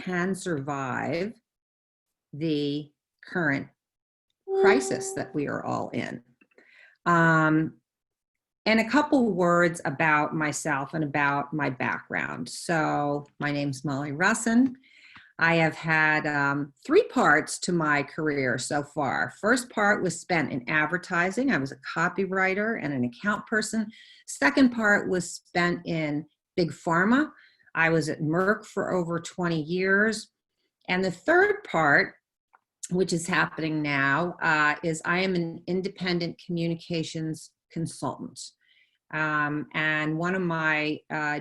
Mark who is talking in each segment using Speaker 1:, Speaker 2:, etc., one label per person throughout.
Speaker 1: can survive the current crisis that we are all in. And a couple words about myself and about my background. So my name's Molly Russin. I have had 3 parts to my career so far. First part was spent in advertising. I was a copywriter and an account person. Second part was spent in big pharma. I was at Merck for over 20 years. And the third part, which is happening now, is I am an independent communications consultant. And one of my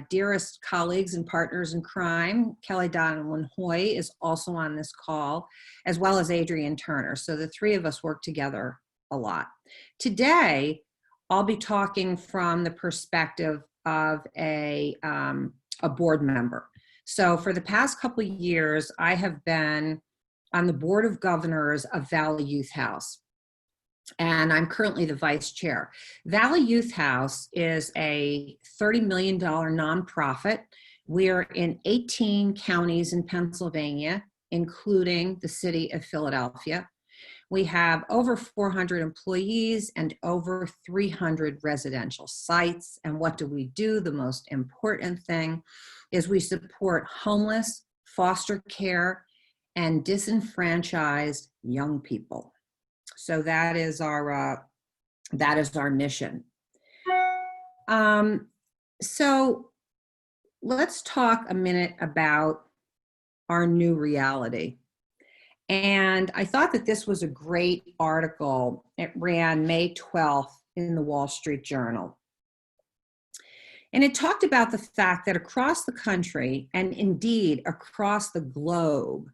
Speaker 1: dearest colleagues and partners in crime, Kelly Donaldson Hoy, is also on this call, as well as Adrienne Turner. So the 3 of us work together a lot. Today, I'll be talking from the perspective of a board member. So for the past couple of years, I have been on the board of governors of Valley Youth House. And I'm currently the vice chair. Valley Youth House is a $30 million nonprofit. We are in 18 counties in Pennsylvania, including the city of Philadelphia. We have over 400 employees and over 300 residential sites. And what do we do? The most important thing is we support homeless, foster care, and disenfranchised young people. So that is our mission. So let's talk a minute about our new reality. And I thought that this was a great article. It ran May 12th in the Wall Street Journal. And it talked about the fact that across the country, and indeed across the globe,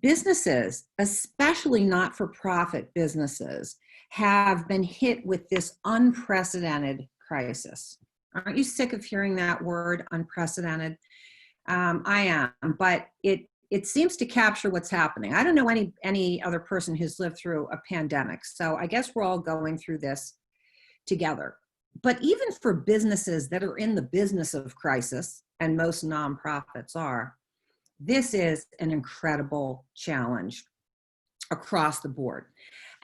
Speaker 1: businesses, especially not-for-profit businesses, have been hit with this unprecedented crisis. Aren't you sick of hearing that word, unprecedented? I am, but it seems to capture what's happening. I don't know any other person who's lived through a pandemic, so I guess we're all going through this together. But even for businesses that are in the business of crisis, and most nonprofits are, this is an incredible challenge across the board.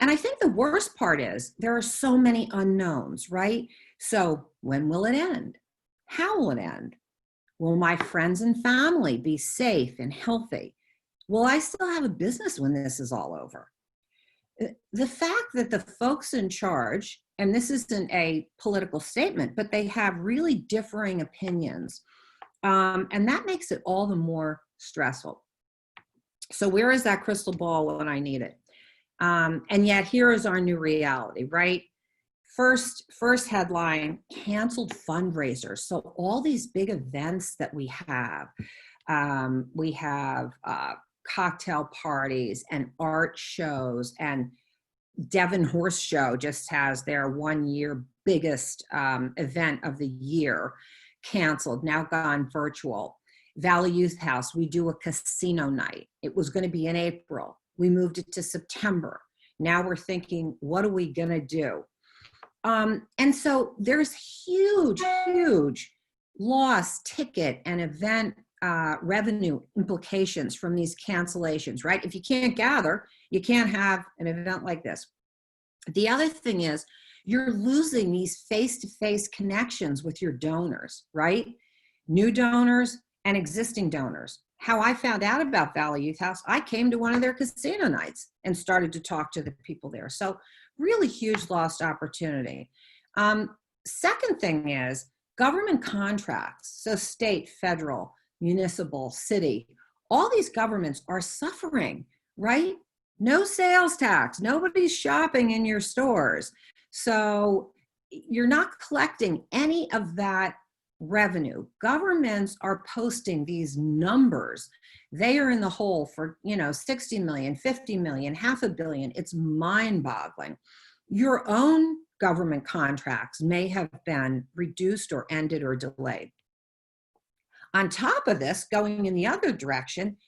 Speaker 1: And I think the worst part is there are so many unknowns, right? So when will it end? How will it end? Will my friends and family be safe and healthy? Will I still have a business when this is all over? The fact that the folks in charge, and this isn't a political statement, but they have really differing opinions, and that makes it all the more stressful. So where is that crystal ball when I need it? And yet here is our new reality, right? First headline, canceled fundraisers. So all these big events that we have cocktail parties and art shows, and Devon Horse Show just has their 1-year biggest event of the year canceled, now gone virtual. Valley Youth House, we do a casino night. It was going to be in April. We moved it to September. Now we're thinking, what are we going to do? And so there's huge lost ticket and event revenue implications from these cancellations, right? If you can't gather, you can't have an event like this. The other thing is you're losing these face-to-face connections with your donors, right? New donors and existing donors. How I found out about Valley Youth House, I came to one of their casino nights and started to talk to the people there. So really huge lost opportunity. Second thing is government contracts. So state, federal, municipal, city, all these governments are suffering, right? No sales tax, nobody's shopping in your stores. So you're not collecting any of that revenue. Governments are posting these numbers. They are in the hole for, 60 million, 50 million, $500 million. It's mind-boggling. Your own government contracts may have been reduced or ended or delayed. On top of this, going in the other direction,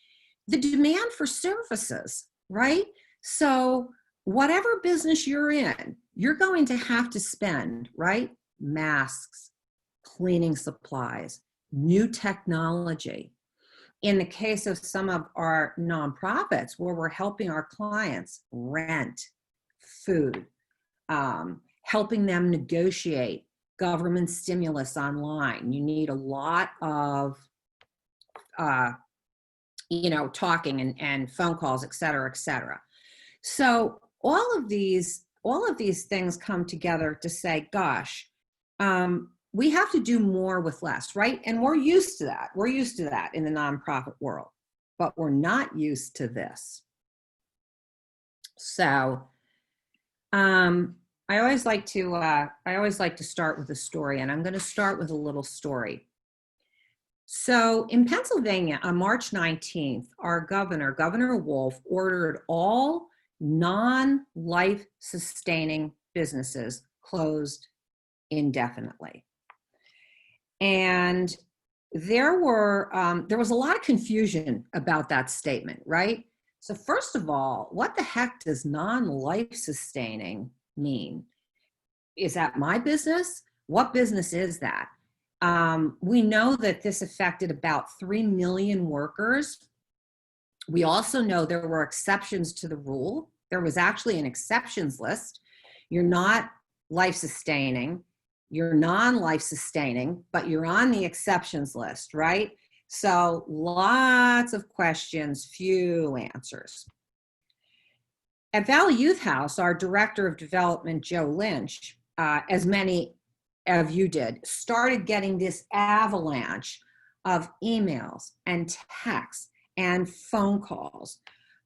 Speaker 1: the demand for services, right? So whatever business you're in, you're going to have to spend, right? Masks, cleaning supplies, new technology. In the case of some of our nonprofits, where we're helping our clients rent, food, helping them negotiate government stimulus online, you need a lot of talking and phone calls, et cetera, et cetera. So all of these things come together to say, gosh, we have to do more with less, right? And we're used to that. We're used to that in the nonprofit world, but we're not used to this. So I always like to start with a story, and I'm going to start with a little story. So in Pennsylvania, on March 19th, our Governor Wolf, ordered all non-life sustaining businesses closed indefinitely. And there was a lot of confusion about that statement, right? So first of all, what the heck does non-life sustaining mean? Is that my business? What business is that? We know that this affected about 3 million workers. We also know there were exceptions to the rule. There was actually an exceptions list. You're not life-sustaining, you're non-life-sustaining, but you're on the exceptions list, right? So lots of questions, few answers. At Valley Youth House, our Director of Development, Joe Lynch, as many of you did, started getting this avalanche of emails and texts and phone calls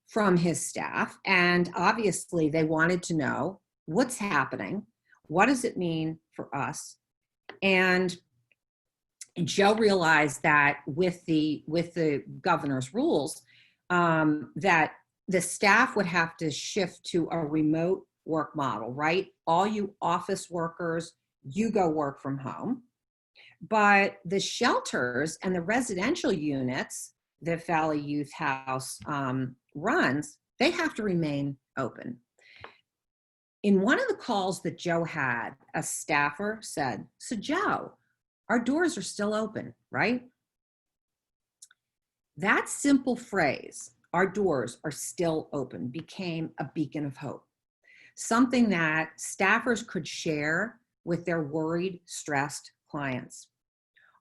Speaker 1: from his staff. And obviously they wanted to know what's happening, what does it mean for us? And Joe realized that with the governor's rules, that the staff would have to shift to a remote work model, right? All you office workers, you go work from home. But the shelters and the residential units that Valley Youth House runs, they have to remain open. In one of the calls that Joe had, a staffer said, "So Joe, our doors are still open, right?" That simple phrase, "our doors are still open," became a beacon of hope. Something that staffers could share with their worried, stressed clients.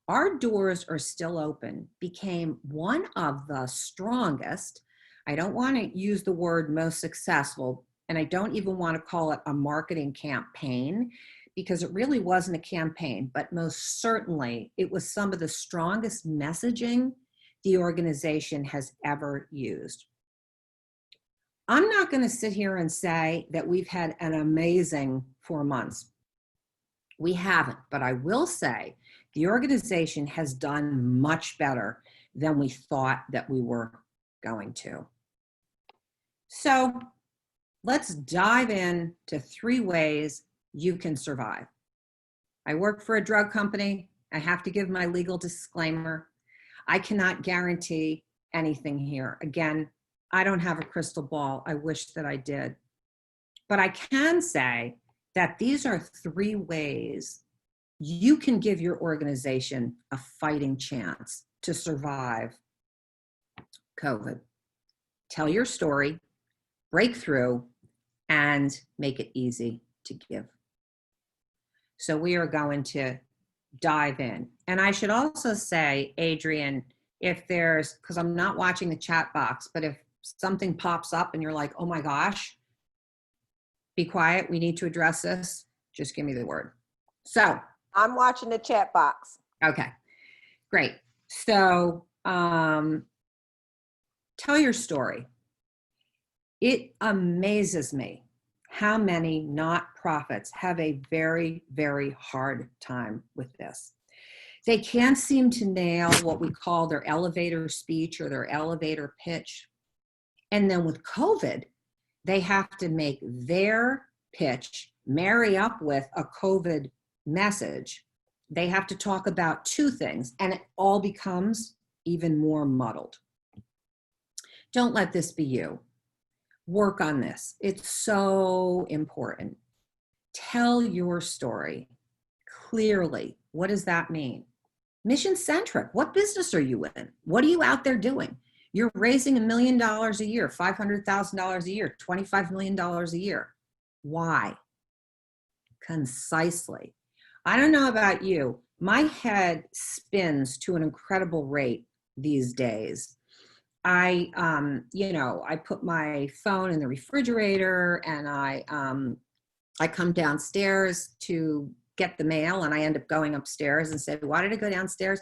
Speaker 1: "Our doors are still open" became one of the strongest, I don't want to use the word most successful, and I don't even want to call it a marketing campaign, because it really wasn't a campaign, but most certainly it was some of the strongest messaging the organization has ever used. I'm not going to sit here and say that we've had an amazing 4 months. We haven't, but I will say the organization has done much better than we thought that we were going to. So let's dive into 3 ways you can survive. I work for a drug company. I have to give my legal disclaimer. I cannot guarantee anything here. Again, I don't have a crystal ball. I wish that I did. But I can say that these are 3 ways you can give your organization a fighting chance to survive COVID. Tell your story, break through, and make it easy to give. So we are going to dive in. And I should also say, Adrian, if there's, because I'm not watching the chat box, but if something pops up and you're like, oh my gosh, be quiet, we need to address this, just give me the word. So
Speaker 2: I'm watching the chat box.
Speaker 1: Okay, great. So tell your story. It amazes me how many nonprofits have a very, very hard time with this. They can't seem to nail what we call their elevator speech or their elevator pitch. And then with COVID, they have to make their pitch marry up with a COVID message. They have to talk about 2 things, and it all becomes even more muddled. Don't let this be you. Work on this. It's so important. Tell your story clearly. What does that mean? mission centric. What business are you in? What are you out there doing? You're raising $1 million a year, $500,000 a year, $25 million a year. Why? Concisely. I don't know about you. My head spins to an incredible rate these days. I put my phone in the refrigerator and I come downstairs to get the mail and I end up going upstairs and say, why did I go downstairs?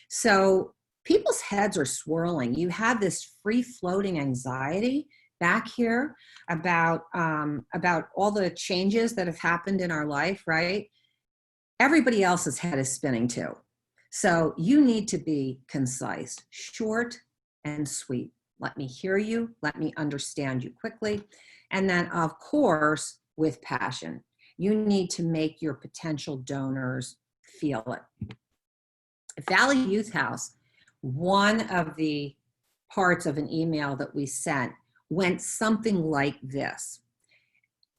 Speaker 1: So people's heads are swirling. You have this free floating anxiety back here about all the changes that have happened in our life, right? Everybody else's head is spinning too. So you need to be concise, short and sweet. Let me hear you. Let me understand you quickly. And then, of course, with passion. You need to make your potential donors feel it. Valley Youth House, one of the parts of an email that we sent went something like this.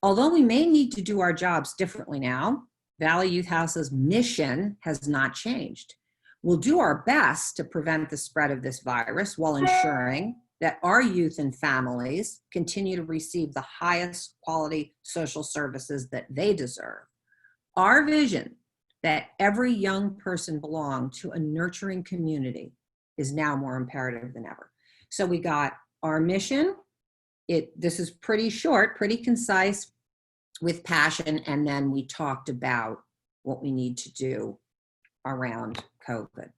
Speaker 1: Although we may need to do our jobs differently now, Valley Youth House's mission has not changed. We'll do our best to prevent the spread of this virus while ensuring that our youth and families continue to receive the highest quality social services that they deserve. Our vision that every young person belong to a nurturing community is now more imperative than ever. So we got our mission. This is pretty short, pretty concise, with passion, and then we talked about what we need to do around COVID.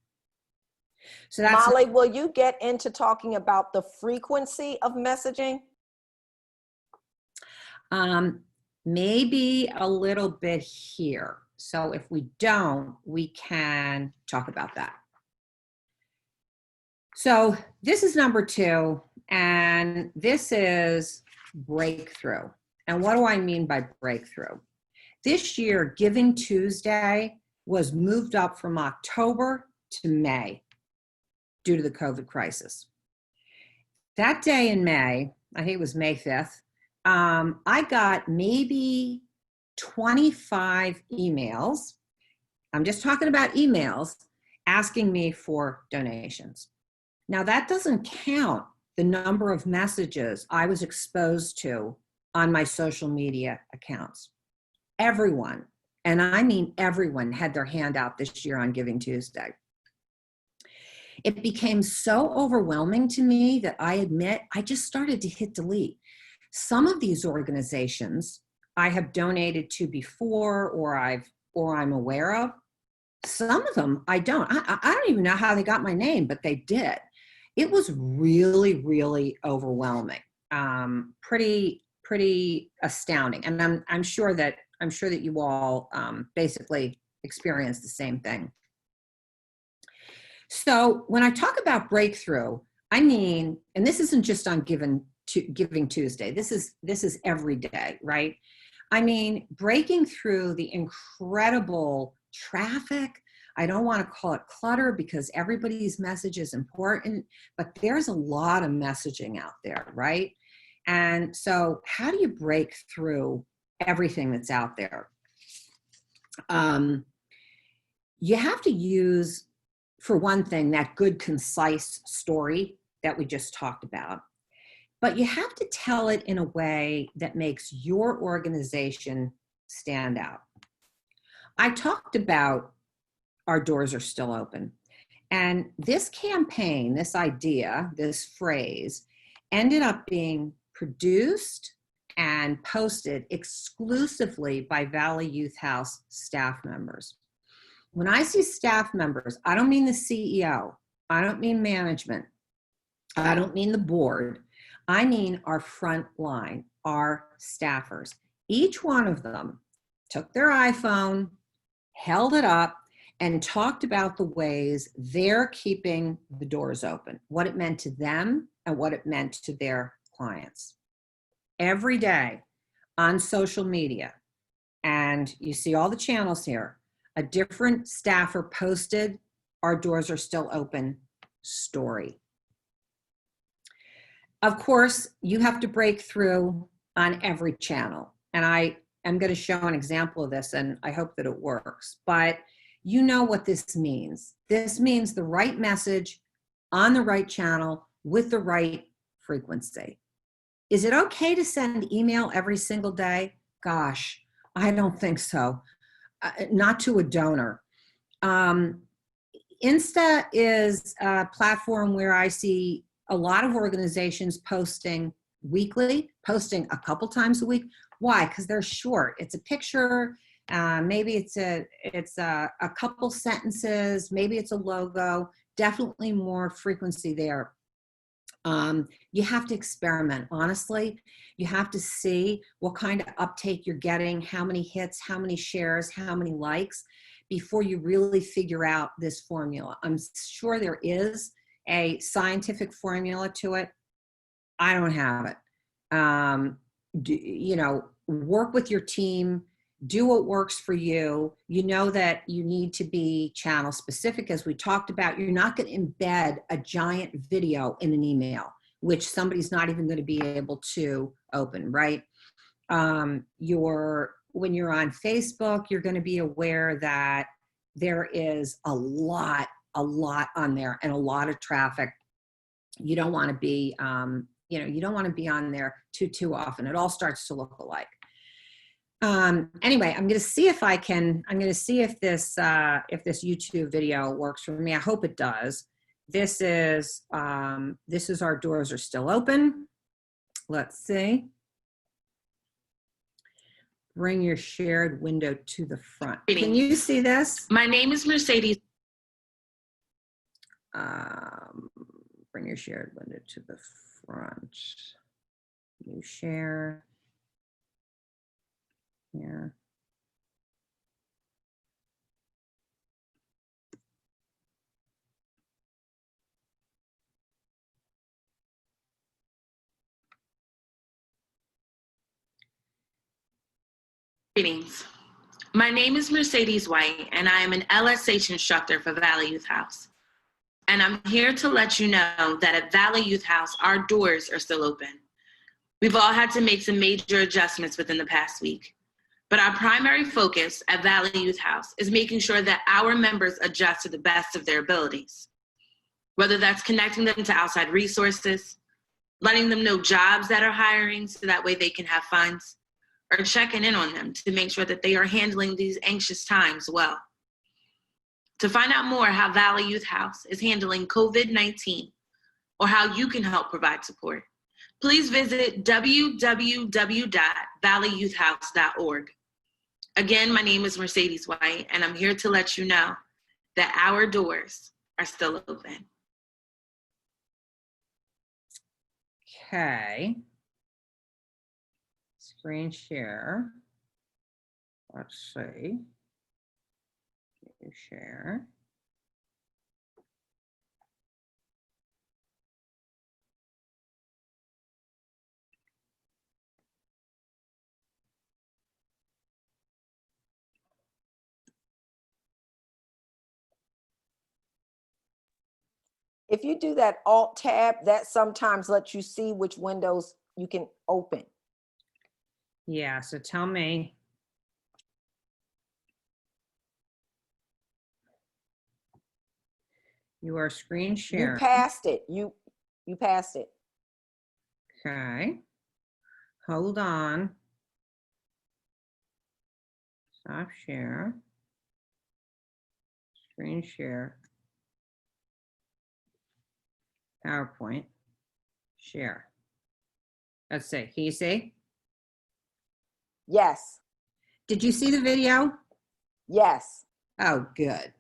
Speaker 1: So that's
Speaker 2: Molly, will you get into talking about the frequency of messaging?
Speaker 1: Maybe a little bit here. So if we don't, we can talk about that. So this is number 2, and this is breakthrough. And what do I mean by breakthrough? This year, Giving Tuesday was moved up from October to May due to the COVID crisis. That day in May, I think it was May 5th, I got maybe 25 emails. I'm just talking about emails asking me for donations. Now, that doesn't count the number of messages I was exposed to on my social media accounts. Everyone, and I mean everyone, had their hand out this year on Giving Tuesday. It became so overwhelming to me that I admit I just started to hit delete. Some of these organizations I have donated to before or I'm aware of. Some of them I don't. I don't even know how they got my name, but they did. It was really, really overwhelming. Pretty astounding. And I'm sure that you all basically experienced the same thing. So when I talk about breakthrough, I mean, and this isn't just on Giving Tuesday. This is every day, right? I mean, breaking through the incredible traffic. I don't want to call it clutter because everybody's message is important, but there's a lot of messaging out there, right? And so how do you break through everything that's out there? You have to use, for one thing, that good, concise story that we just talked about. But you have to tell it in a way that makes your organization stand out. I talked about Our Doors Are Still Open. And this campaign, this idea, this phrase, ended up being produced and posted exclusively by Valley Youth House staff members. When I see staff members, I don't mean the CEO, I don't mean management, I don't mean the board, I mean our front line, our staffers. Each one of them took their iPhone, held it up, and talked about the ways they're keeping the doors open, what it meant to them and what it meant to their clients. Every day on social media, and you see all the channels here, a different staffer posted Our Doors Are Still Open story. Of course, you have to break through on every channel. And I am going to show an example of this, and I hope that it works. But you know what this means. This means the right message on the right channel with the right frequency. Is it okay to send email every single day? Gosh, I don't think so. Not to a donor. Insta is a platform where I see a lot of organizations posting weekly, posting a couple times a week. Why? Because they're short. It's a picture. Maybe it's a couple sentences. Maybe it's a logo. Definitely more frequency there. You have to experiment, honestly. You have to see what kind of uptake you're getting, how many hits, how many shares, how many likes, before you really figure out this formula. I'm sure there is a scientific formula to it. I don't have it. Work with your team, do what works for you. You know that you need to be channel specific, as we talked about. You're not going to embed a giant video in an email, which somebody's not even going to be able to open, right? When you're on Facebook, you're going to be aware that there is a lot on there and a lot of traffic. You don't want to be, you don't want to be on there too often. It all starts to look alike. Anyway, I'm going to see if this YouTube video works for me. I hope it does. This is our doors are still open. Let's see. Bring your shared window to the front. Can you see this?
Speaker 3: My name is Mercedes.
Speaker 1: Bring your shared window to the front. New share. Here.
Speaker 3: Greetings. My name is Mercedes White, and I am an LSH instructor for Valley Youth House. And I'm here to let you know that at Valley Youth House, our doors are still open. We've all had to make some major adjustments within the past week. But our primary focus at Valley Youth House is making sure that our members adjust to the best of their abilities. Whether that's connecting them to outside resources, letting them know jobs that are hiring so that way they can have funds, or checking in on them to make sure that they are handling these anxious times well. To find out more how Valley Youth House is handling COVID-19 or how you can help provide support, please visit www.valleyyouthhouse.org. Again, my name is Mercedes White, and I'm here to let you know that our doors are still open.
Speaker 1: Okay. Screen share. Let's see. Share.
Speaker 2: If you do that Alt tab, that sometimes lets you see which windows you can open.
Speaker 1: Yeah, so tell me. You are screen sharing.
Speaker 2: You passed it. You passed it.
Speaker 1: Okay. Hold on. Stop share. Screen share. PowerPoint. Share. Let's see. Can you see?
Speaker 2: Yes.
Speaker 1: Did you see the video?
Speaker 2: Yes.
Speaker 1: Oh, good.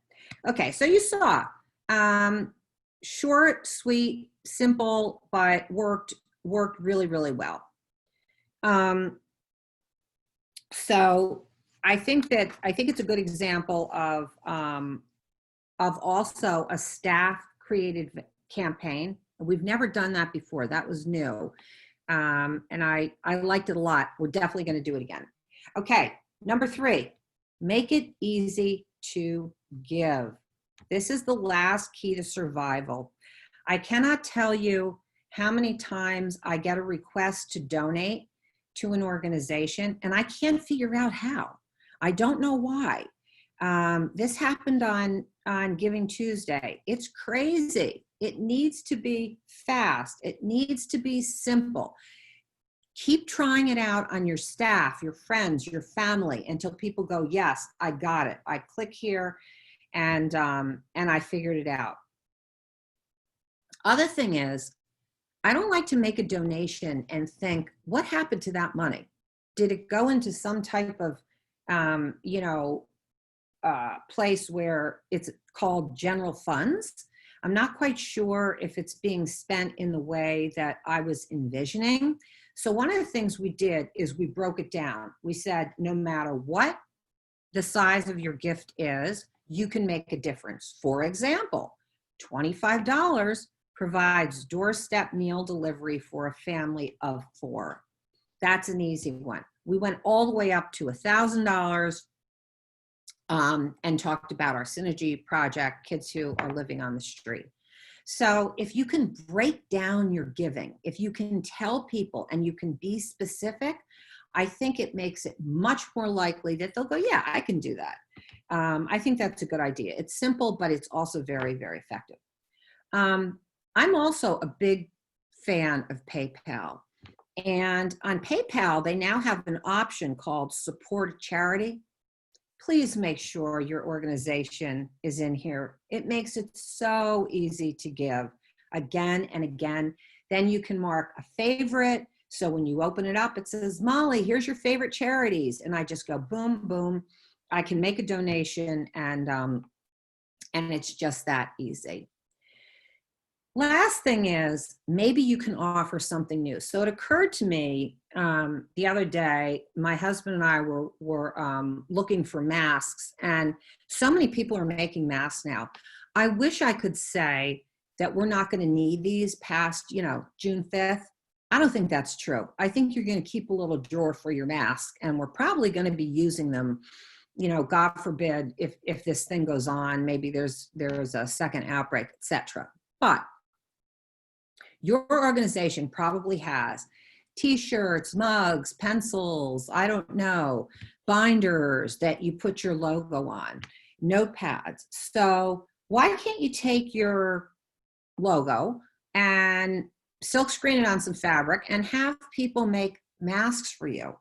Speaker 1: Okay, so you saw. Short, sweet, simple, but worked really, really well. So I think it's a good example of also a staff created campaign. We've never done that before. That was new. And I liked it a lot. We're definitely going to do it again. Okay, number 3, make it easy to give. This is the last key to survival. I cannot tell you how many times I get a request to donate to an organization and I can't figure out how. I don't know why. This happened on Giving Tuesday. It's crazy. It needs to be fast. It needs to be simple. Keep trying it out on your staff, your friends, your family, until people go, yes, I got it. I click here and I figured it out. Other thing is, I don't like to make a donation and think, what happened to that money? Did it go into some type of, place where it's called general funds? I'm not quite sure if it's being spent in the way that I was envisioning. So one of the things we did is we broke it down. We said, no matter what the size of your gift is, you can make a difference. For example, $25 provides doorstep meal delivery for a family of 4. That's an easy one. We went all the way up to $1,000 and talked about our Synergy project, kids who are living on the street. So if you can break down your giving, if you can tell people and you can be specific, I think it makes it much more likely that they'll go, yeah, I can do that. I think that's a good idea. It's simple, but it's also very, very effective. I'm also a big fan of PayPal. And on PayPal, they now have an option called Support Charity. Please make sure your organization is in here. It makes it so easy to give again and again. Then you can mark a favorite. So when you open it up, it says, Molly, here's your favorite charities. And I just go, boom, boom. I can make a donation, and it's just that easy. Last thing is, maybe you can offer something new. So it occurred to me the other day, my husband and I were looking for masks, and so many people are making masks now. I wish I could say that we're not going to need these past, June 5th. I don't think that's true. I think you're going to keep a little drawer for your mask, and we're probably going to be using them, God forbid, if this thing goes on, maybe there's a second outbreak, etc. But your organization probably has T-shirts, mugs, pencils, I don't know, binders that you put your logo on, notepads. So why can't you take your logo and silk screen it on some fabric and have people make masks for you?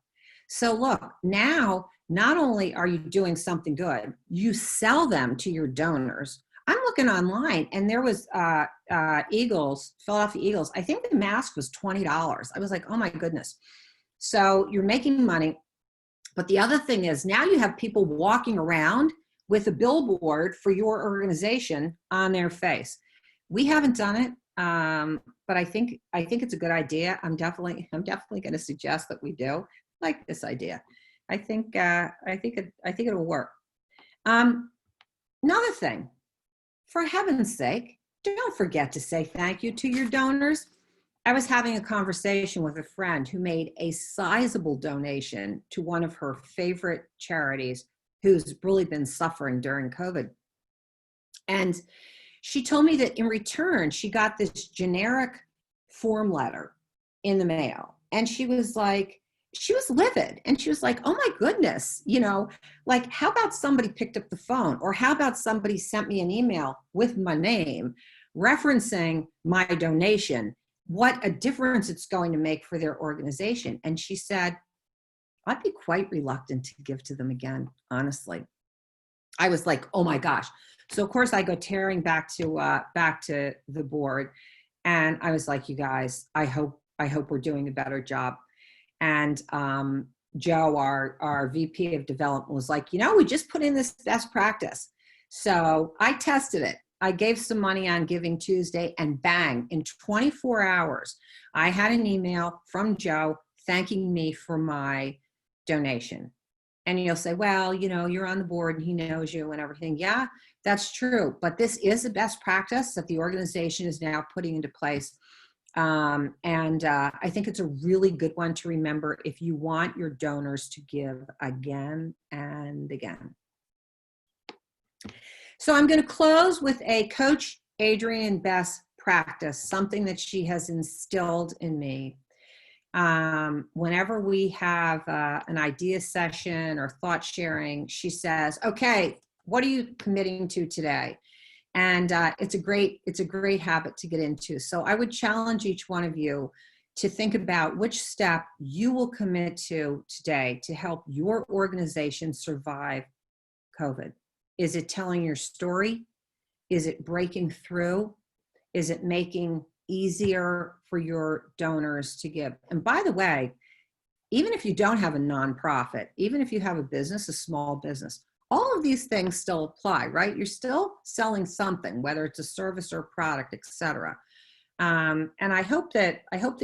Speaker 1: So look, now not only are you doing something good, you sell them to your donors. I'm looking online, and there was Eagles, Philadelphia Eagles. I think the mask was $20. I was like, oh my goodness. So you're making money. But the other thing is, now you have people walking around with a billboard for your organization on their face. We haven't done it, but I think it's a good idea. I'm definitely going to suggest that we do. I like this idea. I think it'll work. Another thing. For heaven's sake, don't forget to say thank you to your donors. I was having a conversation with a friend who made a sizable donation to one of her favorite charities who's really been suffering during COVID. And she told me that in return, she got this generic form letter in the mail. And she was livid, and she was like, oh my goodness, like, how about somebody picked up the phone, or how about somebody sent me an email with my name referencing my donation, what a difference it's going to make for their organization. And she said, I'd be quite reluctant to give to them again, honestly. I was like, oh my gosh. So of course I go tearing back to the board, and I was like, you guys, I hope we're doing a better job. And Joe, our VP of development, was like, we just put in this best practice. So I tested it. I gave some money on Giving Tuesday, and bang, in 24 hours, I had an email from Joe thanking me for my donation. And you'll say, well, you're on the board and he knows you and everything. Yeah, that's true. But this is a best practice that the organization is now putting into place. I think it's a really good one to remember if you want your donors to give again and again. So I'm going to close with a Coach Adrienne best practice, something that she has instilled in me. Whenever we have an idea session or thought sharing, she says, okay, what are you committing to today? And it's a great habit to get into. So I would challenge each one of you to think about which step you will commit to today to help your organization survive COVID. Is it telling your story? Is it breaking through? Is it making easier for your donors to give? And by the way, even if you don't have a nonprofit, even if you have a business, a small business, all of these things still apply, right? You're still selling something, whether it's a service or a product, etc. And I hope that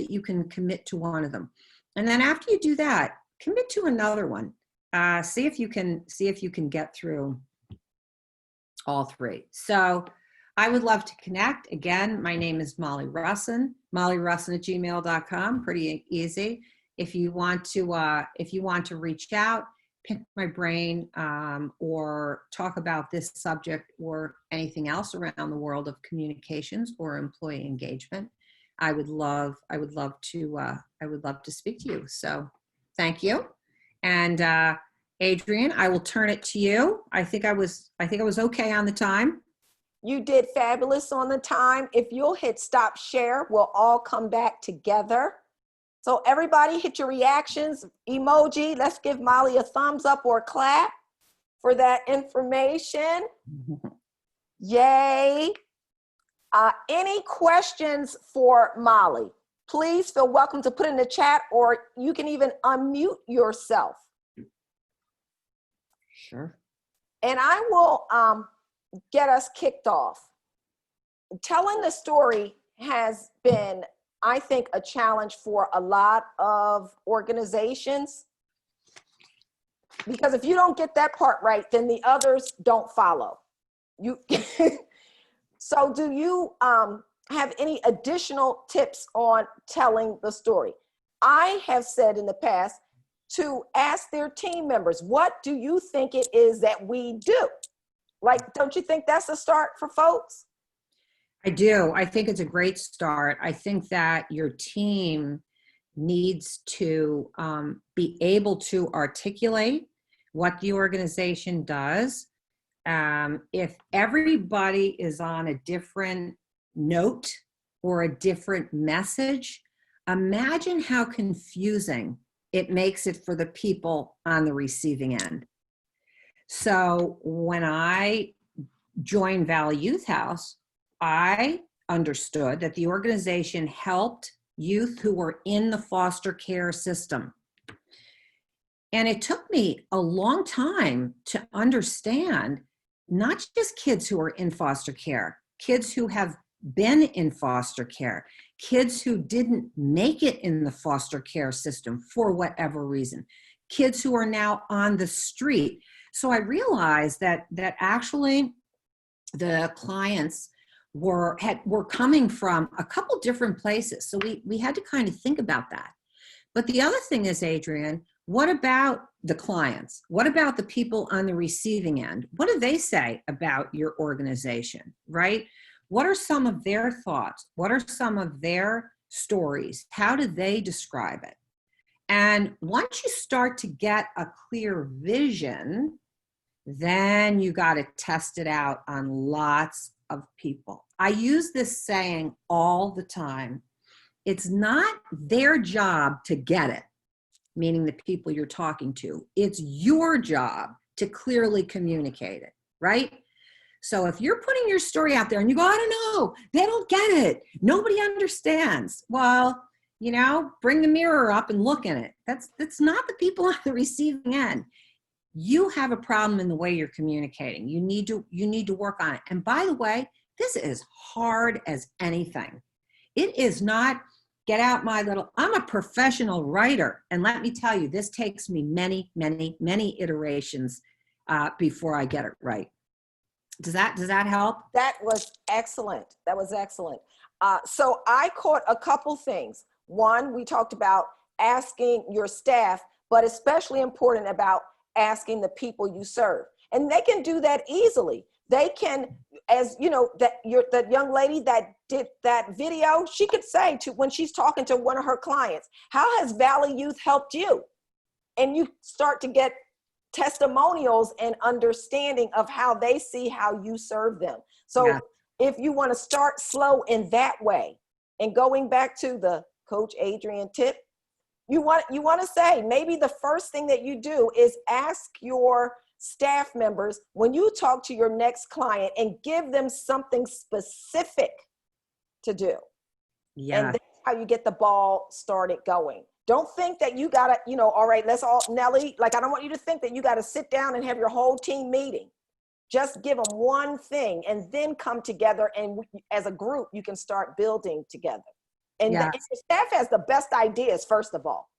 Speaker 1: you can commit to one of them. And then after you do that, commit to another one. See if you can get through all three. So I would love to connect. Again, my name is Molly Russin, mollyrussin@gmail.com. Pretty easy. If you want to reach out, pick my brain, or talk about this subject or anything else around the world of communications or employee engagement, I would love to speak to you. So thank you. And Adrian, I will turn it to you. I think I was okay on the time.
Speaker 2: You did fabulous on the time. If you'll hit stop share, we'll all come back together. So everybody hit your reactions, emoji. Let's give Molly a thumbs up or a clap for that information. Yay. Any questions for Molly? Please feel welcome to put in the chat, or you can even unmute yourself.
Speaker 1: Sure.
Speaker 2: And I will get us kicked off. Telling the story has been, I think, a challenge for a lot of organizations, because if you don't get that part right, then the others don't follow. So do you have any additional tips on telling the story? I have said in the past to ask their team members, what do you think it is that we do? Like, don't you think that's a start for folks?
Speaker 1: I do. I think it's a great start. I think that your team needs to be able to articulate what the organization does. If everybody is on a different note or a different message, imagine how confusing it makes it for the people on the receiving end. So when I joined Valley Youth House, I understood that the organization helped youth who were in the foster care system. And it took me a long time to understand not just kids who are in foster care, kids who have been in foster care, kids who didn't make it in the foster care system for whatever reason, kids who are now on the street. So I realized that actually the clients were coming from a couple different places. So we had to kind of think about that. But the other thing is, Adrian, what about the clients? What about the people on the receiving end? What do they say about your organization, right? What are some of their thoughts? What are some of their stories? How do they describe it? And once you start to get a clear vision, then you got to test it out on lots of people. I use this saying all the time. It's not their job to get it, meaning the people you're talking to. It's your job to clearly communicate it, right? So if you're putting your story out there and you go, I don't know, they don't get it, nobody understands. Well, bring the mirror up and look in it. That's not the people on the receiving end. You have a problem in the way you're communicating. You need to work on it. And by the way, this is hard as anything. It is not I'm a professional writer. And let me tell you, this takes me many, many, many iterations before I get it right. Does that help?
Speaker 2: That was excellent. That was excellent. So I caught a couple things. One, we talked about asking your staff, but especially important about asking the people you serve. And they can do that easily. they can, as you know, that young lady that did that video, she could say to, when she's talking to one of her clients, how has Valley Youth helped you? And you start to get testimonials and understanding of how they see how you serve them. So
Speaker 1: Yeah.
Speaker 2: if you want to start slow in that way, and going back to the Coach Adrian tip, you want to say, maybe the first thing that you do is ask your staff members when you talk to your next client and give them something specific to do.
Speaker 1: Yeah.
Speaker 2: And that's how you get the ball started going. Don't think that you gotta, all right, let's all, Nellie, like, I don't want you to think that you gotta sit down and have your whole team meeting. Just give them one thing and then come together, and as a group, you can start building together. And
Speaker 1: Yes.
Speaker 2: the staff has the best ideas, first of all.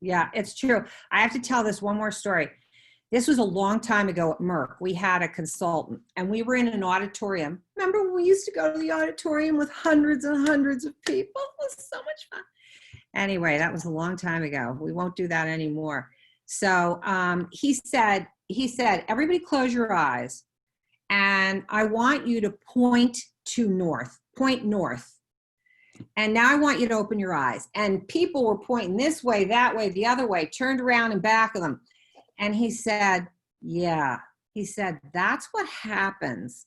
Speaker 1: Yeah, it's true. I have to tell this one more story. This was a long time ago at Merck. We had a consultant and we were in an auditorium. Remember when we used to go to the auditorium with hundreds and hundreds of people? It was so much fun. Anyway, that was a long time ago. We won't do that anymore. So he said, everybody close your eyes and I want you to point north. And now I want you to open your eyes. And people were pointing this way, that way, the other way, turned around and back of them. And he said, yeah, he said, that's what happens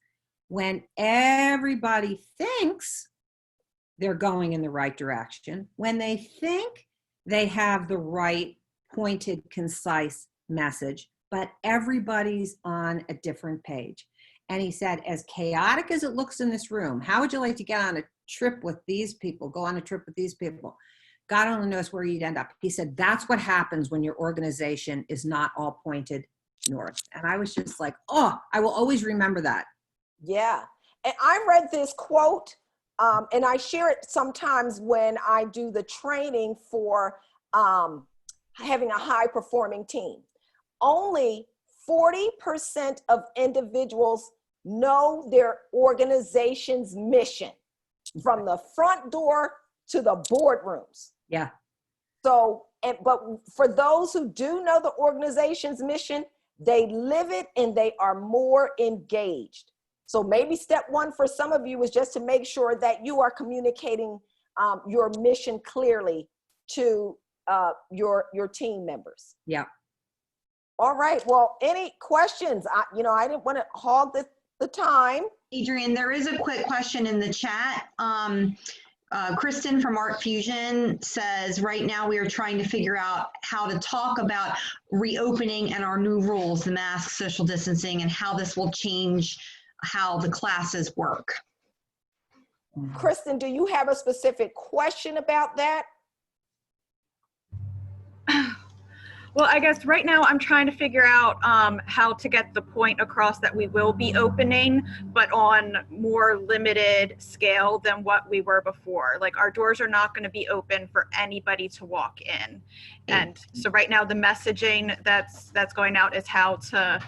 Speaker 1: when everybody thinks they're going in the right direction, when they think they have the right pointed, concise message, but everybody's on a different page. And he said, as chaotic as it looks in this room, how would you like to get on a trip with these people, go on a trip with these people? God only knows where you'd end up. He said, that's what happens when your organization is not all pointed north. And I was just like, oh, I will always remember that.
Speaker 2: Yeah. And I read this quote, and I share it sometimes when I do the training for having a high performing team. Only 40% of individuals know their organization's mission from the front door to the boardrooms.
Speaker 1: Yeah.
Speaker 2: So, but for those who do know the organization's mission, they live it and they are more engaged. So maybe step one for some of you is just to make sure that you are communicating your mission clearly to your team members.
Speaker 1: Yeah.
Speaker 2: All right. Well, any questions? I didn't want to hog the time.
Speaker 4: Adrian, there is a quick question in the chat. Kristen from Art Fusion says, right now we are trying to figure out how to talk about reopening and our new rules, the mask, social distancing, and how this will change how the classes work.
Speaker 2: Kristen, do you have a specific question about that?
Speaker 5: Well, I guess right now I'm trying to figure out how to get the point across that we will be opening, but on more limited scale than what we were before. Like, our doors are not going to be open for anybody to walk in. And so right now the messaging that's going out is how to,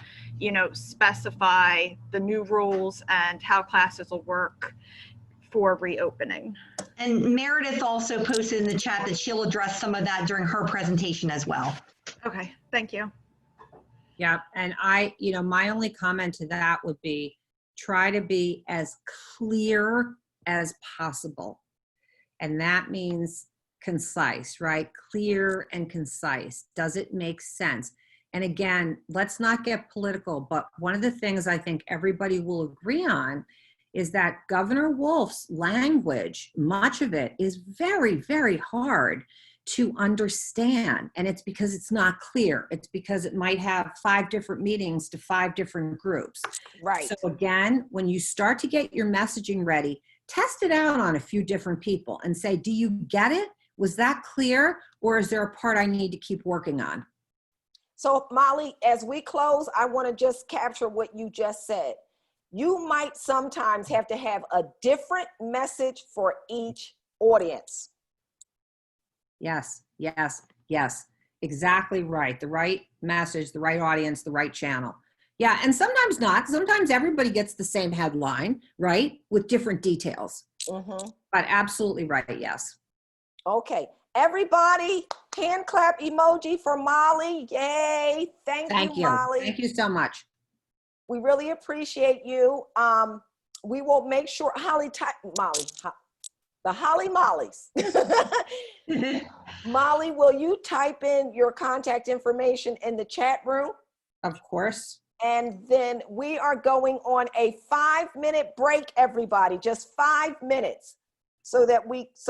Speaker 5: specify the new rules and how classes will work for reopening. And
Speaker 4: Meredith also posted in the chat that she'll address some of that during her presentation as well.
Speaker 5: Okay, thank you.
Speaker 1: Yeah, and my only comment to that would be try to be as clear as possible. And that means concise, right? Clear and concise. Does it make sense? And again, let's not get political, but one of the things I think everybody will agree on is that Governor Wolf's language, much of it is very, very hard to understand. And it's because it's not clear. It's because it might have 5 different meetings to 5 different groups.
Speaker 2: Right.
Speaker 1: So again, when you start to get your messaging ready, test it out on a few different people and say, do you get it? Was that clear? Or is there a part I need to keep working on?
Speaker 2: So Molly, as we close, I want to just capture what you just said. You might sometimes have to have a different message for each audience.
Speaker 1: Yes, yes, yes. Exactly right. The right message, the right audience, the right channel. Yeah, and sometimes not. Sometimes everybody gets the same headline, right? With different details.
Speaker 2: Mm-hmm.
Speaker 1: But absolutely right, yes.
Speaker 2: Okay. Everybody, hand clap emoji for Molly. Yay. Thank you, Molly.
Speaker 1: Thank you so much.
Speaker 2: We really appreciate you. We will make sure the Holly Mollies. Molly, will you type in your contact information in the chat room?
Speaker 1: Of course.
Speaker 2: And then we are going on a 5-minute break, everybody, just 5 minutes. So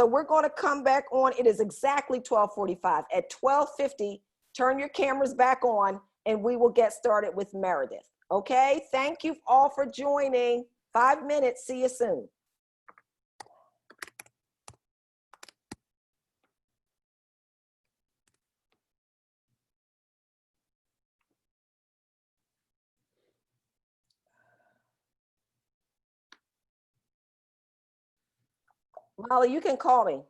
Speaker 2: we're going to come back on. It is exactly 12:45. At 12:50, turn your cameras back on and we will get started with Meredith. Okay, thank you all for joining. 5 minutes, see you soon. Molly, you can call me.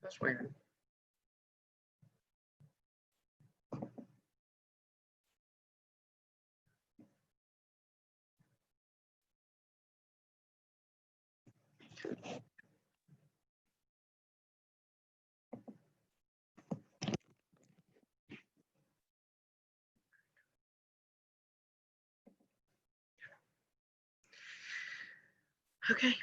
Speaker 3: That's weird. Okay.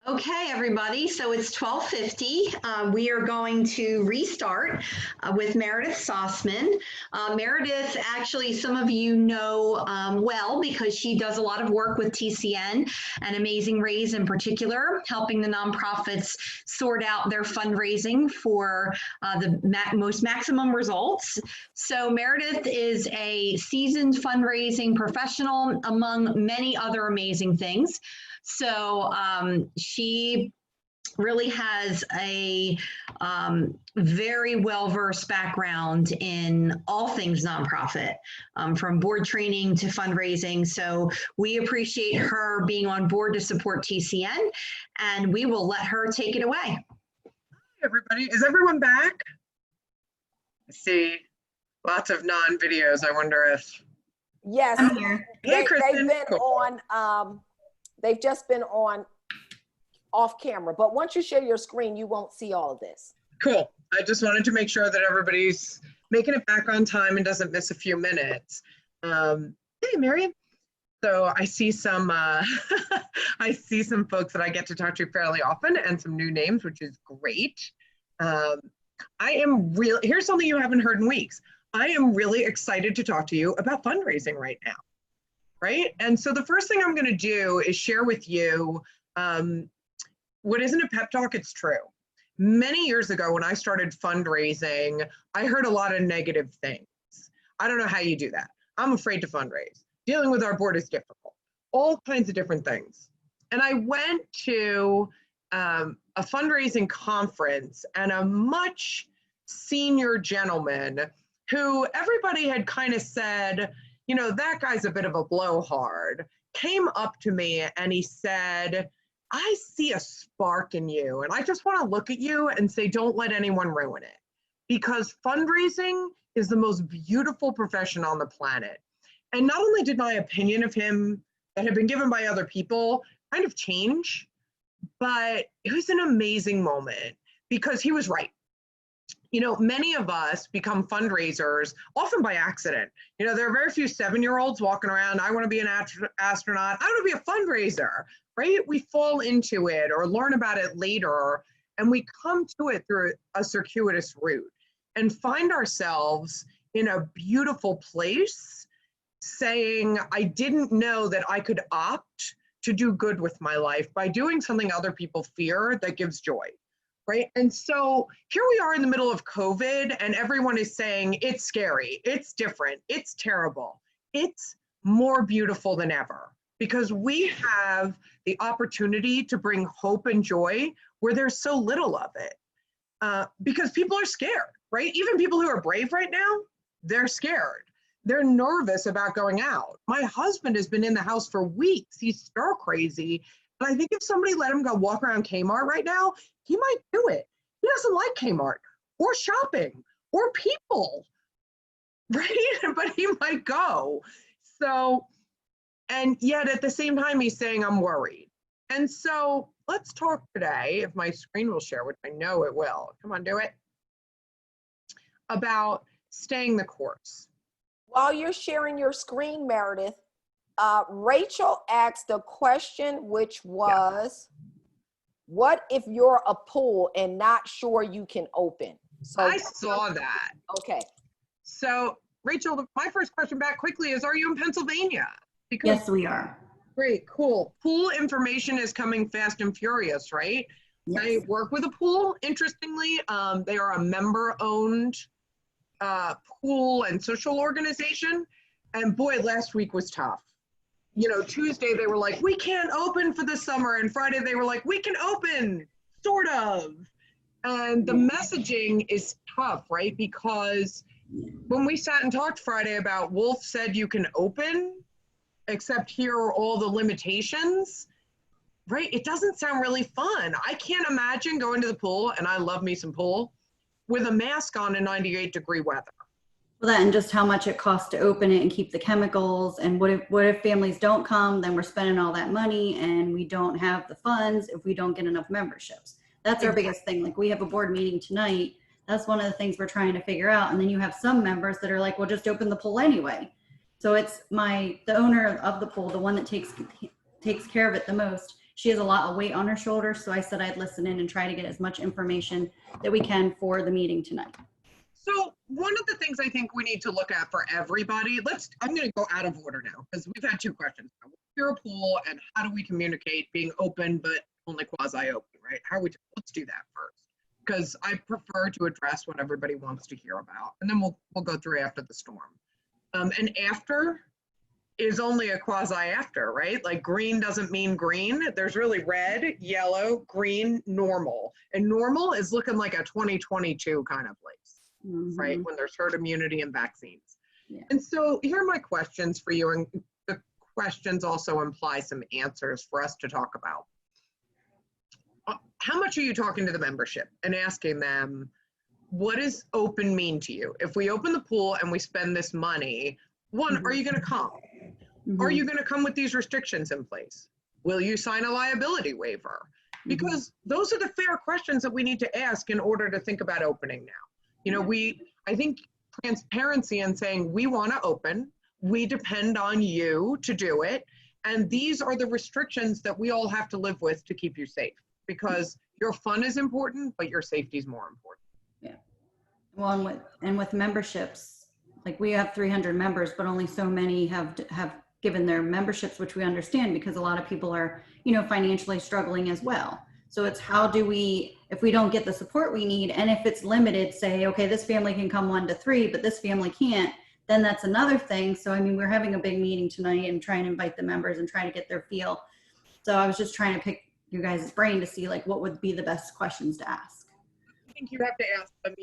Speaker 4: Okay, everybody, so it's 12:50. We are going to restart with Meredith Sossman. Meredith, actually, some of you know well because she does a lot of work with TCN and Amazing Raise in particular, helping the nonprofits sort out their fundraising for the most maximum results. So Meredith is a seasoned fundraising professional among many other amazing things. So she really has a very well-versed background in all things nonprofit, from board training to fundraising. So we appreciate her being on board to support TCN, and we will let her take it away.
Speaker 6: Hi, everybody. Is everyone back? I see lots of non-videos. I wonder if...
Speaker 2: Yes,
Speaker 4: I'm here.
Speaker 6: Hey, Kristen.
Speaker 2: they've been on, they've just been on off camera, but once you share your screen, you won't see all of this.
Speaker 6: Cool. I just wanted to make sure that everybody's making it back on time and doesn't miss a few minutes. Hey, Mary. So I see some I see some folks that I get to talk to fairly often and some new names, which is great. Here's something you haven't heard in weeks. I am really excited to talk to you about fundraising right now, right? And so the first thing I'm going to do is share with you what isn't a pep talk, it's true. Many years ago when I started fundraising, I heard a lot of negative things. I don't know how you do that. I'm afraid to fundraise. Dealing with our board is difficult. All kinds of different things. And I went to a fundraising conference, and a much senior gentleman who everybody had kind of said, you know, that guy's a bit of a blowhard, came up to me and he said, I see a spark in you, and I just want to look at you and say, don't let anyone ruin it. Because fundraising is the most beautiful profession on the planet. And not only did my opinion of him that had been given by other people kind of change, but it was an amazing moment because he was right. You know, many of us become fundraisers often by accident. You know, there are very few 7-year-olds walking around, I want to be an astronaut, I want to be a fundraiser, right? We fall into it or learn about it later, and we come to it through a circuitous route and find ourselves in a beautiful place saying, I didn't know that I could opt to do good with my life by doing something other people fear that gives joy. Right. And so here we are in the middle of COVID, and everyone is saying it's scary, it's different, it's terrible. It's more beautiful than ever because we have the opportunity to bring hope and joy where there's so little of it. Because people are scared, right? Even people who are brave right now, they're scared. They're nervous about going out. My husband has been in the house for weeks. He's stir crazy. And I think if somebody let him go walk around Kmart right now, he might do it. He doesn't like Kmart or shopping or people, right? But he might go. So, and yet at the same time, he's saying, I'm worried. And so let's talk today, if my screen will share, which I know it will. Come on, do it. About staying the course.
Speaker 2: While you're sharing your screen, Meredith, Rachel asked a question, which was, what if you're a pool and not sure you can open? So
Speaker 6: I saw that.
Speaker 2: Okay.
Speaker 6: So Rachel, my first question back quickly is, are you in Pennsylvania? Because,
Speaker 7: Yes, we are.
Speaker 6: Great, cool. Pool information is coming fast and furious, right?
Speaker 7: Yes.
Speaker 6: I work with a pool, interestingly. They are a member-owned pool and social organization. And boy, last week was tough. You know, Tuesday they were like, we can't open for the summer. And Friday they were like, we can open, sort of. And the messaging is tough, right? Because when we sat and talked Friday about Wolf said you can open, except here are all the limitations, right? It doesn't sound really fun. I can't imagine going to the pool, and I love me some pool, with a mask on in 98-degree weather.
Speaker 7: Well, that and just how much it costs to open it and keep the chemicals. And what if families don't come, then we're spending all that money and we don't have the funds if we don't get enough memberships. That's our biggest thing. Like, we have a board meeting tonight. That's one of the things we're trying to figure out. And then you have some members that are like, well, just open the pool anyway. So it's the owner of the pool, the one that takes care of it the most. she has a lot of weight on her shoulders. So I said I'd listen in and try to get as much information that we can for the meeting tonight.
Speaker 6: So one of the things I think we need to look at for everybody, I'm going to go out of order now because we've had two questions. You're a pool, and how do we communicate being open but only quasi-open, right? Let's do that first, because I prefer to address what everybody wants to hear about, and then we'll go through after the storm. And after is only a quasi-after, right? Like green doesn't mean green. There's really red, yellow, green, normal, and normal is looking like a 2022 kind of place. Right, when there's herd immunity and vaccines.
Speaker 7: Yeah.
Speaker 6: And so here are my questions for you, and the questions also imply some answers for us to talk about. How much are you talking to the membership and asking them, what does open mean to you? If we open the pool and we spend this money, one, are you going to come? Are you going to come with these restrictions in place? Will you sign a liability waiver? Because those are the fair questions that we need to ask in order to think about opening now. You know, I think transparency and saying we want to open, we depend on you to do it. And these are the restrictions that we all have to live with to keep you safe, because your fun is important, but your safety is more important.
Speaker 7: Yeah. Well, and with memberships, like we have 300 members, but only so many have given their memberships, which we understand because a lot of people are, financially struggling as well. So it's how do we, if we don't get the support we need, and if it's limited, say, okay, this family can come 1 to 3, but this family can't, then that's another thing. So, we're having a big meeting tonight and trying to invite the members and trying to get their feel. So I was just trying to pick you guys' brain to see like what would be the best questions to ask.
Speaker 6: I think you have to ask them,